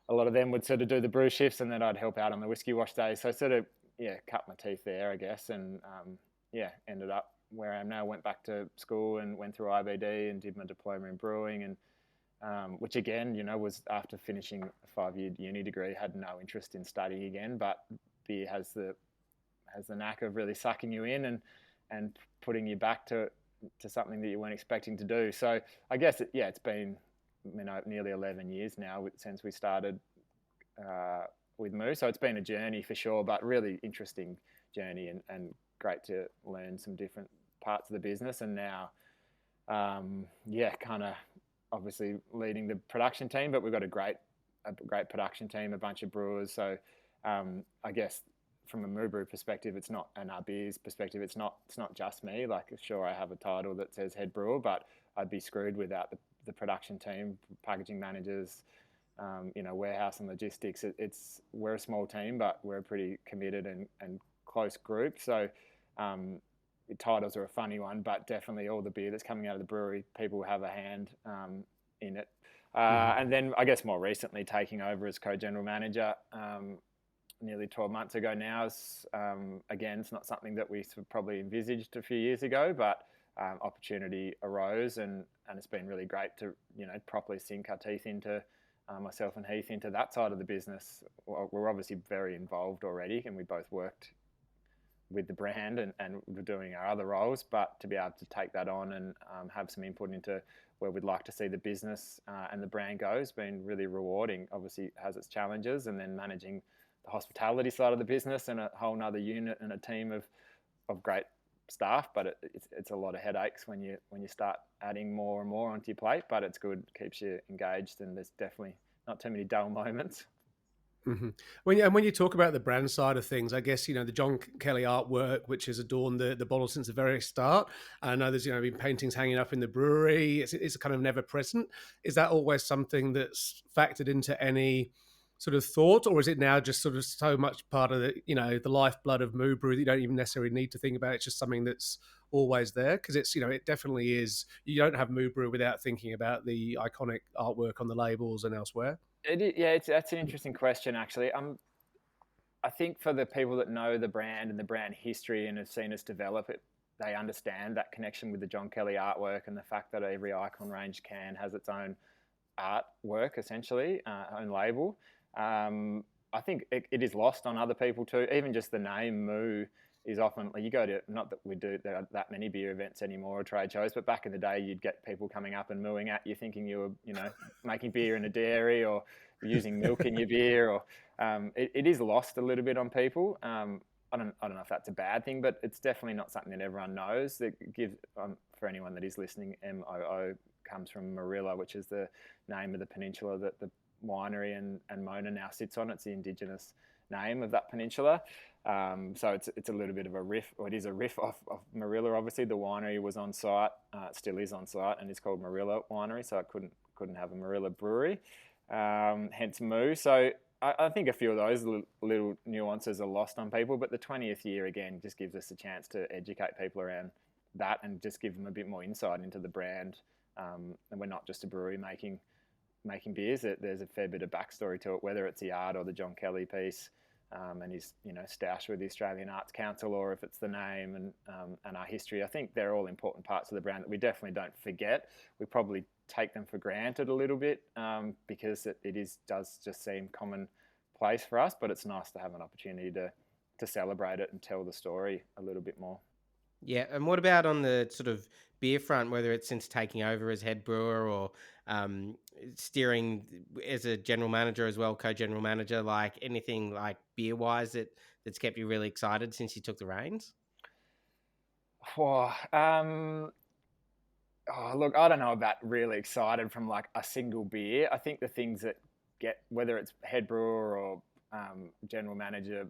a lot of them would sort of do the brew shifts, and then I'd help out on the whiskey wash days. So I sort of, cut my teeth there, I guess, and ended up where I am now. Went back to school and went through IBD and did my diploma in brewing, and which again, was after finishing a 5-year uni degree, had no interest in studying again. But beer has the knack of really sucking you in and putting you back to something that you weren't expecting to do. So I guess it's been nearly 11 years now since we started with Moo. So it's been a journey for sure, but really interesting journey and great to learn some different parts of the business. And now, kind of obviously leading the production team, but we've got a great production team, a bunch of brewers. So I guess from a Moo Brew perspective, it's not, and our beers perspective, it's not just me. Like, sure, I have a title that says head brewer, but I'd be screwed without the production team, packaging managers, warehouse and logistics. We're a small team, but we're a pretty committed and close group. So titles are a funny one, but definitely all the beer that's coming out of the brewery, people have a hand in it. And then I guess more recently taking over as co-general manager nearly 12 months ago now. Again, it's not something that we probably envisaged a few years ago, but opportunity arose, and it's been really great to properly sink our teeth into myself and Heath into that side of the business. We're obviously very involved already, and we both worked with the brand and we're doing our other roles, but to be able to take that on and have some input into where we'd like to see the business and the brand go has been really rewarding. Obviously it has its challenges, and then managing the hospitality side of the business and a whole nother unit and a team of great staff, but it's a lot of headaches when you start adding more and more onto your plate, but it's good, keeps you engaged, and there's definitely not too many dull moments. Mm-hmm. When you talk about the brand side of things, I guess the John Kelly artwork, which has adorned the bottle since the very start. I know there's been paintings hanging up in the brewery. It's kind of never present. Is that always something that's factored into any sort of thought, or is it now just sort of so much part of the lifeblood of Moo Brew that you don't even necessarily need to think about it? It's just something that's always there, because it's it definitely is. You don't have Moo Brew without thinking about the iconic artwork on the labels and elsewhere. That's an interesting question, actually. I think for the people that know the brand and the brand history and have seen us develop it, they understand that connection with the John Kelly artwork and the fact that every Icon range can has its own artwork, essentially, own label. I think it is lost on other people too. Even just the name Moo is often, you go to, not that we do that many beer events anymore or trade shows, but back in the day you'd get people coming up and mooing at you thinking you were, making beer in a dairy or using milk in your beer, or it is lost a little bit on people. I don't know if that's a bad thing, but it's definitely not something that everyone knows. That gives, for anyone that is listening, MOO comes from Marilla, which is the name of the peninsula that the winery and Mona now sits on. It's the indigenous name of that peninsula. So it's a little bit of a riff, or it is a riff off of Marilla. Obviously, the winery was on site, still is on site, and it's called Marilla Winery. So I couldn't have a Marilla brewery, hence Moo. So I think a few of those little nuances are lost on people. But the 20th year again just gives us a chance to educate people around that and just give them a bit more insight into the brand. And we're not just a brewery making beers. There's a fair bit of backstory to it, whether it's the art or the John Kelly piece. And his stash with the Australian Arts Council, or if it's the name and our history. I think they're all important parts of the brand that we definitely don't forget. We probably take them for granted a little bit because it does just seem commonplace for us, but it's nice to have an opportunity to celebrate it and tell the story a little bit more. Yeah, and what about on the sort of beer front, whether it's since taking over as head brewer or steering as a general manager as well, co-general manager, like anything like beer-wise that's kept you really excited since you took the reins? Look, I don't know about really excited from like a single beer. I think the things that whether it's head brewer or general manager,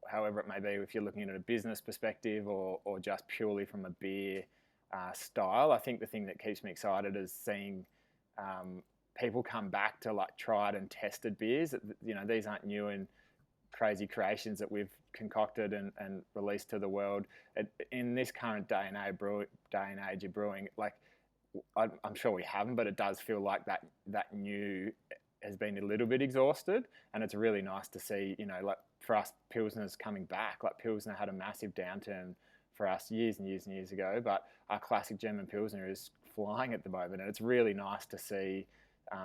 however it may be, if you're looking at a business perspective or just purely from a beer style, I think the thing that keeps me excited is seeing people come back to like tried and tested beers. These aren't new and crazy creations that we've concocted and released to the world. In this current day and age of brewing, like I'm sure we haven't, but it does feel like that new has been a little bit exhausted, and it's really nice to see, like for us, Pilsner's coming back. Like Pilsner had a massive downturn for us years and years and years ago, but our classic German Pilsner is flying at the moment, and it's really nice to see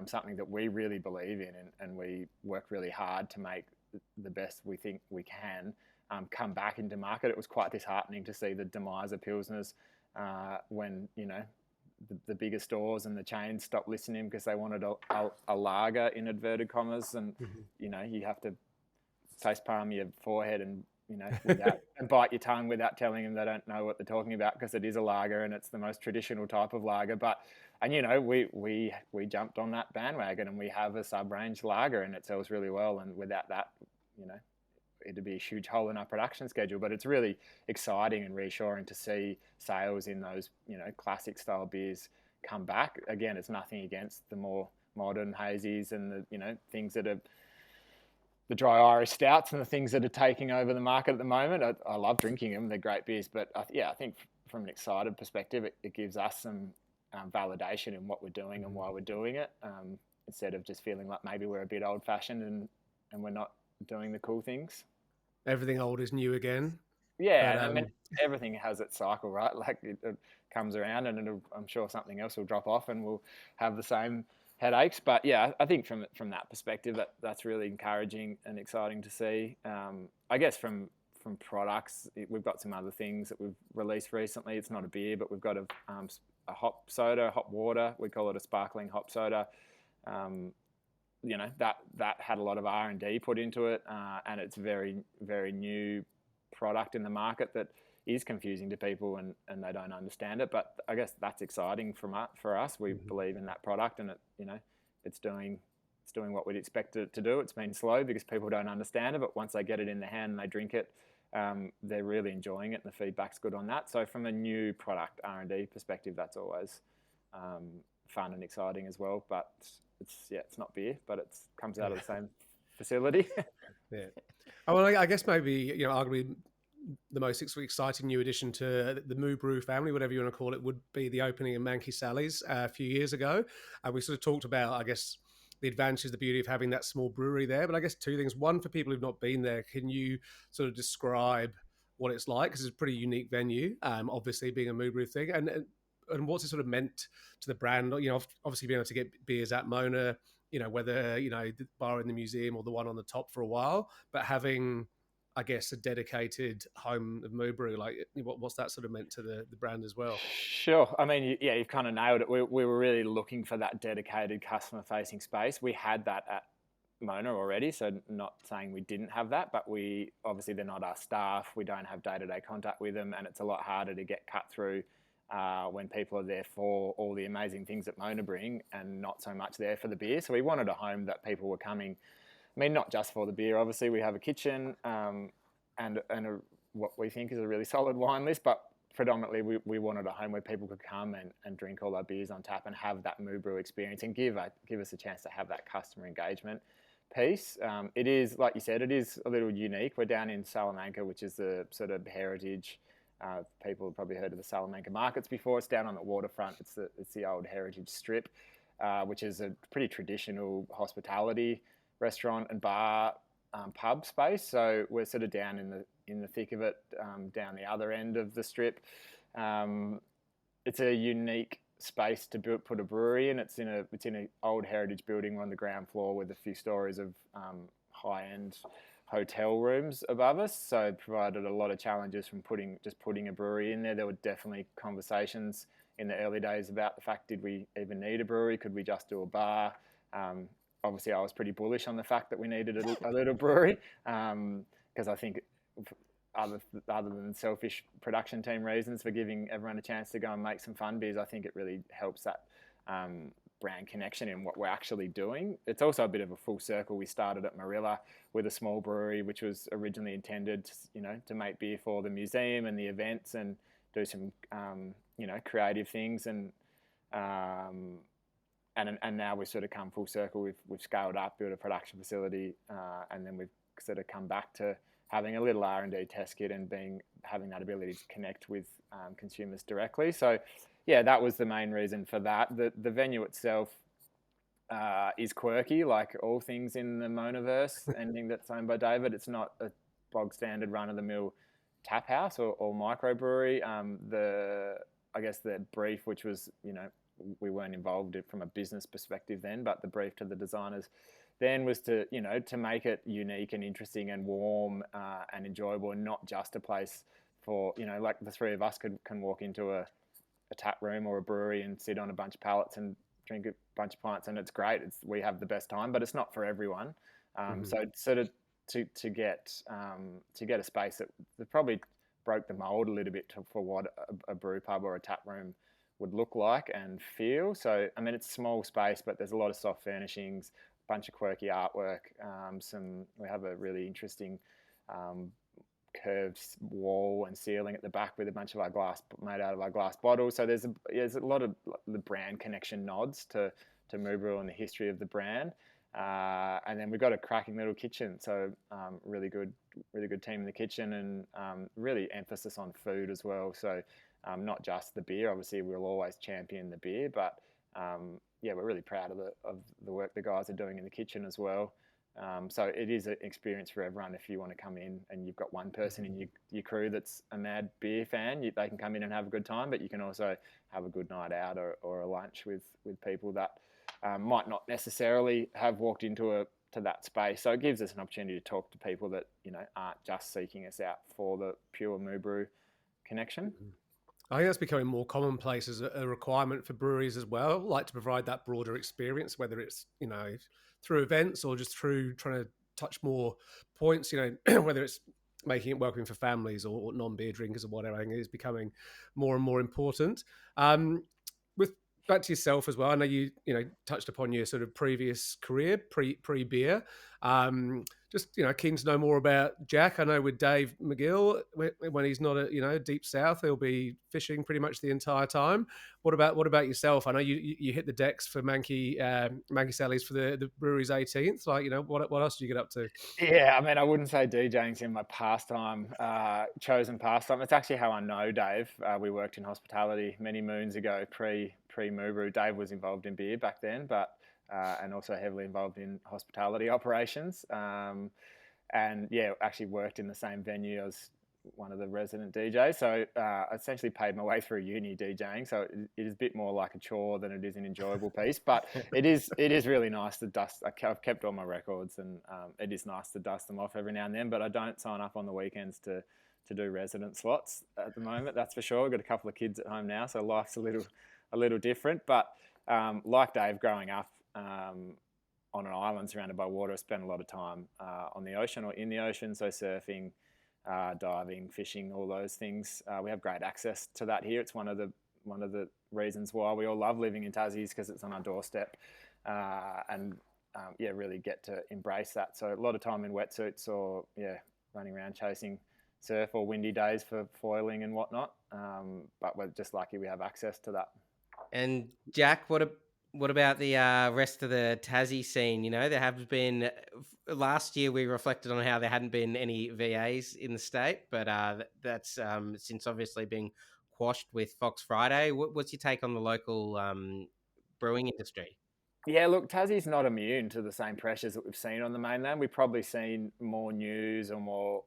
something that we really believe in, and we work really hard to make the best we think we can come back into market. It was quite disheartening to see the demise of Pilsners when, the bigger stores and the chains stopped listening because they wanted a lager in inverted commas, and you have to face palm your forehead and and bite your tongue without telling them they don't know what they're talking about, because it is a lager and it's the most traditional type of lager. We jumped on that bandwagon, and we have a sub-range lager and it sells really well, and without that, it'd be a huge hole in our production schedule. But it's really exciting and reassuring to see sales in those, classic style beers come back. Again, it's nothing against the more modern hazies and the, things that are the dry Irish stouts and the things that are taking over the market at the moment. I love drinking them. They're great beers. But I think from an excited perspective, it gives us some validation in what we're doing and why we're doing it, instead of just feeling like maybe we're a bit old fashioned and we're not doing the cool things. Everything old is new again. Yeah, but, everything has its cycle, right? Like it comes around, and I'm sure something else will drop off, and we'll have the same headaches. But yeah, I think from that perspective, that's really encouraging and exciting to see. I guess from products, we've got some other things that we've released recently. It's not a beer, but we've got a hop soda, hop water. We call it a sparkling hop soda. That had a lot of R&D put into it, and it's very, very new product in the market that is confusing to people, and they don't understand it. But I guess that's exciting for us. We believe in that product, and it's doing what we'd expect it to do. It's been slow because people don't understand it, but once they get it in their hand and they drink it, they're really enjoying it, and the feedback's good on that. So from a new product R&D perspective, that's always fun and exciting as well. But it's not beer, but it comes out of the same facility. Yeah. Well, I guess maybe, arguably the most exciting new addition to the Moo Brew family, whatever you want to call it, would be the opening of Manky Sally's a few years ago. And we sort of talked about, I guess, the advantages, the beauty of having that small brewery there. But I guess two things. One, for people who've not been there, can you sort of describe what it's like? Because it's a pretty unique venue, obviously being a Moo Brew thing. And what's it sort of meant to the brand? Obviously being able to get beers at Mona, whether, the bar in the museum or the one on the top for a while, but having, I guess, a dedicated home of Moo Brew, like what's that sort of meant to the brand as well? Sure. I mean, yeah, you've kind of nailed it. We were really looking for that dedicated customer-facing space. We had that at Mona already, so not saying we didn't have that, but obviously they're not our staff. We don't have day-to-day contact with them, and it's a lot harder to get cut through when people are there for all the amazing things that Mona bring and not so much there for the beer. So we wanted a home that people were coming, I mean, not just for the beer. Obviously, we have a kitchen and what we think is a really solid wine list, but predominantly we wanted a home where people could come and drink all our beers on tap and have that Moo Brew experience and give us a chance to have that customer engagement piece. It is, like you said, it is a little unique. We're down in Salamanca, which is the sort of heritage. People have probably heard of the Salamanca markets before. It's down on the waterfront. It's the old heritage strip, which is a pretty traditional hospitality restaurant and bar pub space. So we're sort of down in the thick of it, down the other end of the strip. It's a unique space to put a brewery in. It's in an old heritage building on the ground floor with a few stories of high-end hotel rooms above us. So it provided a lot of challenges from putting a brewery in there. There were definitely conversations in the early days about the fact, did we even need a brewery? Could we just do a bar? Obviously, I was pretty bullish on the fact that we needed a little brewery, because I think other than selfish production team reasons for giving everyone a chance to go and make some fun beers, I think it really helps that brand connection in what we're actually doing. It's also a bit of a full circle. We started at Marilla with a small brewery, which was originally intended to make beer for the museum and the events and do some creative things, and now we've sort of come full circle. We've scaled up, built a production facility, and then we've sort of come back to having a little R&D test kit and having that ability to connect with consumers directly. So, yeah, that was the main reason for that. The venue itself is quirky, like all things in the Monaverse, anything that's owned by David. It's not a bog standard run-of-the-mill tap house or microbrewery. I guess the brief, which was, we weren't involved from a business perspective then, but the brief to the designers then was to make it unique and interesting and warm and enjoyable, and not just a place for, like the three of us can walk into a tap room or a brewery and sit on a bunch of pallets and drink a bunch of pints, and it's great. We have the best time, but it's not for everyone. So sort of to get a space that probably broke the mold a little bit for what a brew pub or a tap room would look like and feel. So, I mean, it's a small space, but there's a lot of soft furnishings, a bunch of quirky artwork. We have a really interesting curved wall and ceiling at the back with a bunch of our glass made out of our glass bottles. So there's a lot of the brand connection nods to Moobrew and the history of the brand. And then we've got a cracking little kitchen. So really good team in the kitchen, and really emphasis on food as well. So not just the beer. Obviously, we'll always champion the beer, but we're really proud of the work the guys are doing in the kitchen as well. So it is an experience for everyone. If you want to come in and you've got one person in your crew that's a mad beer fan, they can come in and have a good time, but you can also have a good night out or a lunch with people that might not necessarily have walked into that space. So it gives us an opportunity to talk to people that aren't just seeking us out for the pure Moobrew connection. I think that's becoming more commonplace as a requirement for breweries as well, like to provide that broader experience, whether it's through events or just through trying to touch more points, whether it's making it welcoming for families or non-beer drinkers or whatever. I think it is becoming more and more important. With back to yourself as well, I know you touched upon your sort of previous career pre-beer. Just keen to know more about Jack. I know with Dave McGill, when he's not deep south, he'll be fishing pretty much the entire time. What about yourself? I know you hit the decks for Manky Sally's for the brewery's 18th. Like, what else do you get up to? Yeah, I mean, I wouldn't say DJing's in my chosen pastime. It's actually how I know Dave. We worked in hospitality many moons ago, pre-Moobrew. Dave was involved in beer back then, but and also heavily involved in hospitality operations. And yeah, actually worked in the same venue as one of the resident DJs. So I essentially paid my way through uni DJing. So it is a bit more like a chore than it is an enjoyable piece. But it is really nice to dust. I've kept all my records, and it is nice to dust them off every now and then. But I don't sign up on the weekends to do resident slots at the moment. That's for sure. I've got a couple of kids at home now, so life's a little different. But like Dave, growing up on an island surrounded by water, I spent a lot of time on the ocean or in the ocean. So surfing, diving, fishing, all those things. We have great access to that here. It's one of the reasons why we all love living in Tassie, because it's on our doorstep, and really get to embrace that. So a lot of time in wetsuits or running around chasing surf or windy days for foiling and whatnot. But we're just lucky we have access to that. And Jack, what about the rest of the Tassie scene? There have been, last year we reflected on how there hadn't been any VAs in the state, but that's since obviously being quashed with Fox Friday. What's your take on the local brewing industry? Yeah, look, Tassie's not immune to the same pressures that we've seen on the mainland. We've probably seen more news or more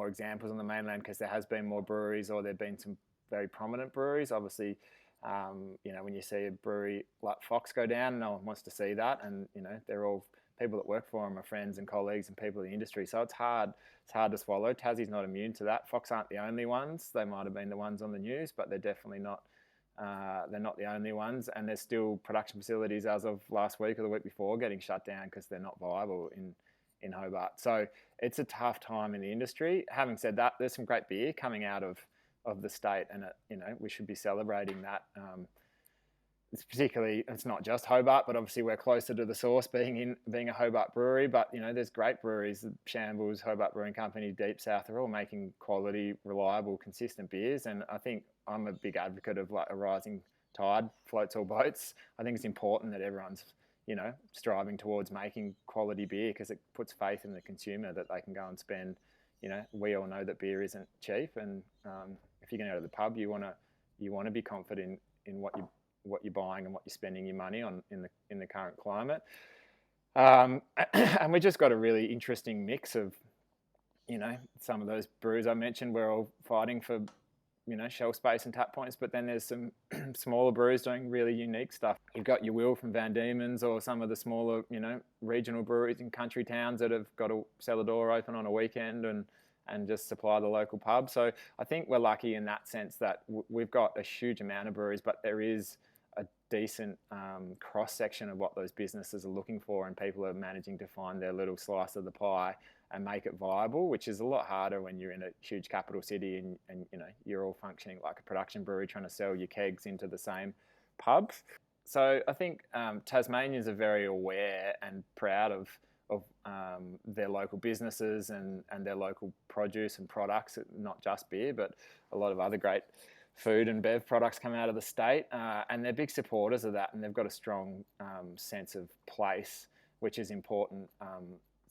examples on the mainland because there has been more breweries, or there have been some very prominent breweries. Obviously, when you see a brewery like Fox go down, no one wants to see that. And, they're all people that work for them are friends and colleagues and people in the industry. So it's hard to swallow. Tassie's not immune to that. Fox aren't the only ones. They might have been the ones on the news, but they're definitely not. They're not the only ones. And there's still production facilities as of last week or the week before getting shut down because they're not viable in Hobart. So it's a tough time in the industry. Having said that, there's some great beer coming out of the state, and we should be celebrating that. It's not just Hobart, but obviously we're closer to the source, being a Hobart brewery. But there's great breweries, Shambles, Hobart Brewing Company, Deep South. They're all making quality, reliable, consistent beers, and I think I'm a big advocate of like a rising tide floats all boats. I think it's important that everyone's striving towards making quality beer, because it puts faith in the consumer that they can go and spend. We all know that beer isn't cheap, and if you're going to go to the pub, you want to be confident in what you're buying and what you're spending your money on in the current climate. And we just got a really interesting mix of, some of those brews I mentioned. We're all fighting for, shelf space and tap points, but then there's some smaller brews doing really unique stuff. You've got your Will from Van Diemen's, or some of the smaller, regional breweries in country towns that have got a cellar door open on a weekend and just supply the local pub. So I think we're lucky in that sense that we've got a huge amount of breweries, but there is a decent cross-section of what those businesses are looking for, and people are managing to find their little slice of the pie and make it viable, which is a lot harder when you're in a huge capital city and you're all functioning like a production brewery trying to sell your kegs into the same pubs. So I think Tasmanians are very aware and proud of their local businesses and their local produce and products, not just beer, but a lot of other great food and bev products come out of the state, and they're big supporters of that, and they've got a strong sense of place, which is important.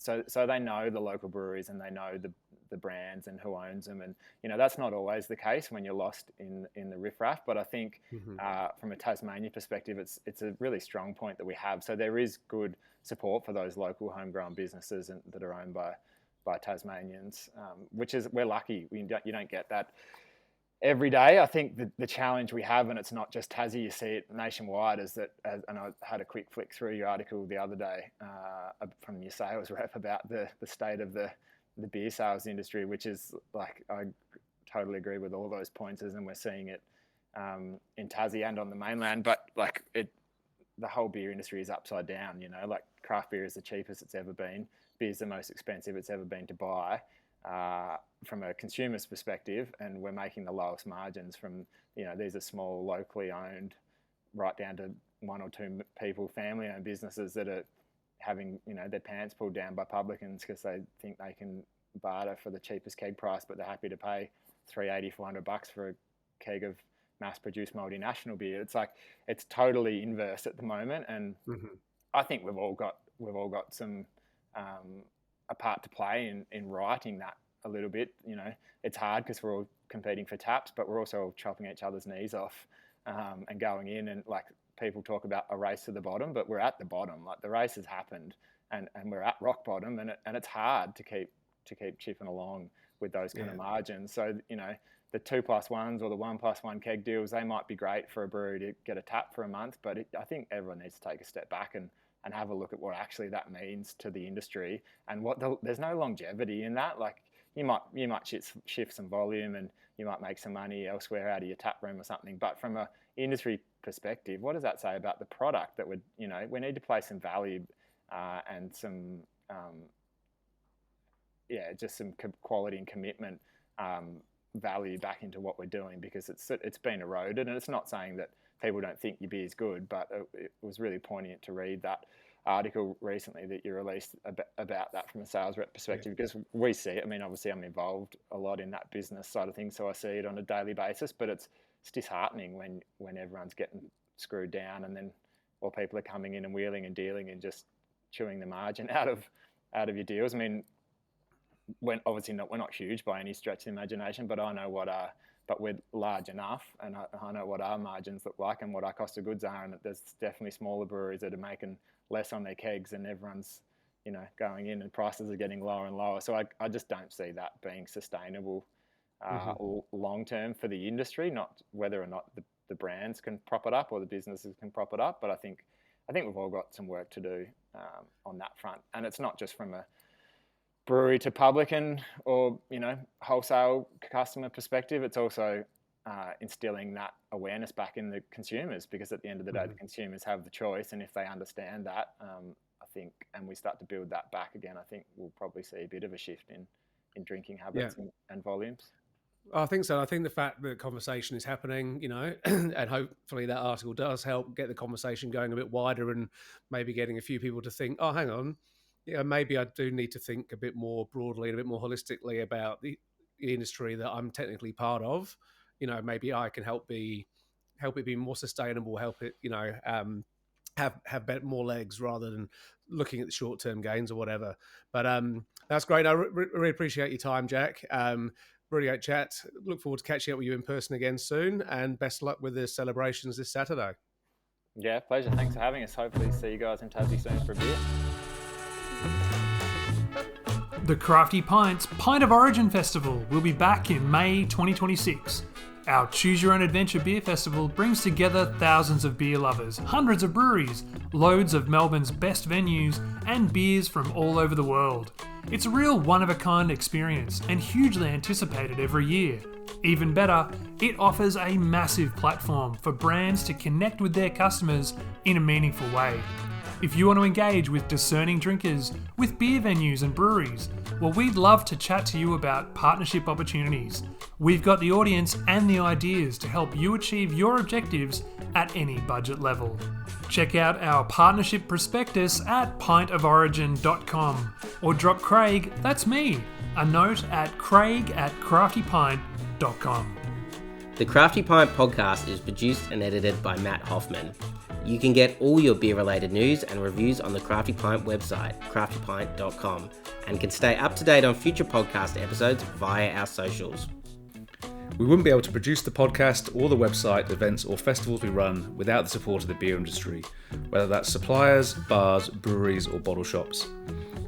So they know the local breweries, and they know the brands and who owns them, and that's not always the case when you're lost in the riffraff. But I think from a Tasmania perspective, it's a really strong point that we have. So there is good support for those local homegrown businesses that are owned by Tasmanians, which is, we're lucky. You don't get that every day. I think the challenge we have, and it's not just Tassie, you see it nationwide, is that, and I had a quick flick through your article the other day from your sales rep about the state of the beer sales industry, which is like, I totally agree with all those pointers, and we're seeing it in Tassie and on the mainland, but like the whole beer industry is upside down, like craft beer is the cheapest it's ever been. Beer is the most expensive it's ever been to buy. From a consumer's perspective, and we're making the lowest margins from, these are small, locally owned, right down to one or two people, family-owned businesses that are having, their pants pulled down by publicans because they think they can barter for the cheapest keg price, but they're happy to pay $380, $400 for a keg of mass-produced multinational beer. It's like, it's totally inverse at the moment, and I think we've all got some a part to play in writing that a little bit. It's hard because we're all competing for taps, but we're also chopping each other's knees off and going in, and like, people talk about a race to the bottom, but we're at the bottom. Like, the race has happened, and we're at rock bottom, and it's hard to keep chipping along with those kind of margins. So the 2+1s or the 1+1 keg deals, they might be great for a brewery to get a tap for a month, but I think everyone needs to take a step back and have a look at what actually that means to the industry, and there's no longevity in that. Like, you might shift some volume, and you might make some money elsewhere out of your tap room or something. But from a industry perspective, what does that say about the product? That would, we need to place some value and some, just some quality and commitment value back into what we're doing, because it's been eroded. And it's not saying that people don't think your beer is good, but it was really poignant to read that article recently that you released about that from a sales rep perspective, because we see it. I mean, obviously I'm involved a lot in that business side of things, so I see it on a daily basis, but it's disheartening when everyone's getting screwed down, and then while people are coming in and wheeling and dealing and just chewing the margin out of your deals. I mean, we're not huge by any stretch of the imagination, but I know but we're large enough, and I know what our margins look like and what our cost of goods are, and there's definitely smaller breweries that are making less on their kegs, and everyone's going in, and prices are getting lower and lower. So I just don't see that being sustainable long term for the industry, not whether or not the brands can prop it up or the businesses can prop it up. But I think we've all got some work to do on that front, and it's not just from a brewery to publican or wholesale customer perspective. It's also instilling that awareness back in the consumers, because at the end of the day, the consumers have the choice, and if they understand that, I think, and we start to build that back again, I think we'll probably see a bit of a shift in drinking habits and volumes. I think so. I think the fact that conversation is happening, and hopefully that article does help get the conversation going a bit wider, and maybe getting a few people to think, oh, hang on, maybe I do need to think a bit more broadly and a bit more holistically about the industry that I'm technically part of. Maybe I can help it be more sustainable, help it have more legs rather than looking at the short-term gains or whatever. But that's great. I really appreciate your time, Jack. Really great chat. Look forward to catching up with you in person again soon, and best of luck with the celebrations this Saturday. Yeah, pleasure. Thanks for having us. Hopefully see you guys in Tassie soon for a beer. The Crafty Pints Pint of Origin Festival will be back in May 2026. Our Choose Your Own Adventure Beer Festival brings together thousands of beer lovers, hundreds of breweries, loads of Melbourne's best venues, and beers from all over the world. It's a real one-of-a-kind experience and hugely anticipated every year. Even better, it offers a massive platform for brands to connect with their customers in a meaningful way. If you want to engage with discerning drinkers, with beer venues and breweries, well, we'd love to chat to you about partnership opportunities. We've got the audience and the ideas to help you achieve your objectives at any budget level. Check out our partnership prospectus at pintoforigin.com or drop Craig, that's me, a note at craig@craftypint.com. The Crafty Pint podcast is produced and edited by Matt Hoffman. You can get all your beer-related news and reviews on the Crafty Pint website, craftypint.com, and can stay up to date on future podcast episodes via our socials. We wouldn't be able to produce the podcast or the website, events or festivals we run without the support of the beer industry, whether that's suppliers, bars, breweries or bottle shops.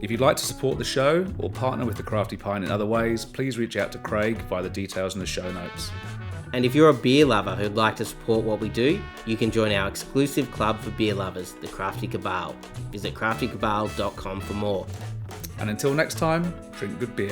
If you'd like to support the show or partner with the Crafty Pint in other ways, please reach out to Craig via the details in the show notes. And if you're a beer lover who'd like to support what we do, you can join our exclusive club for beer lovers, the Crafty Cabal. Visit craftykabal.com for more. And until next time, drink good beer.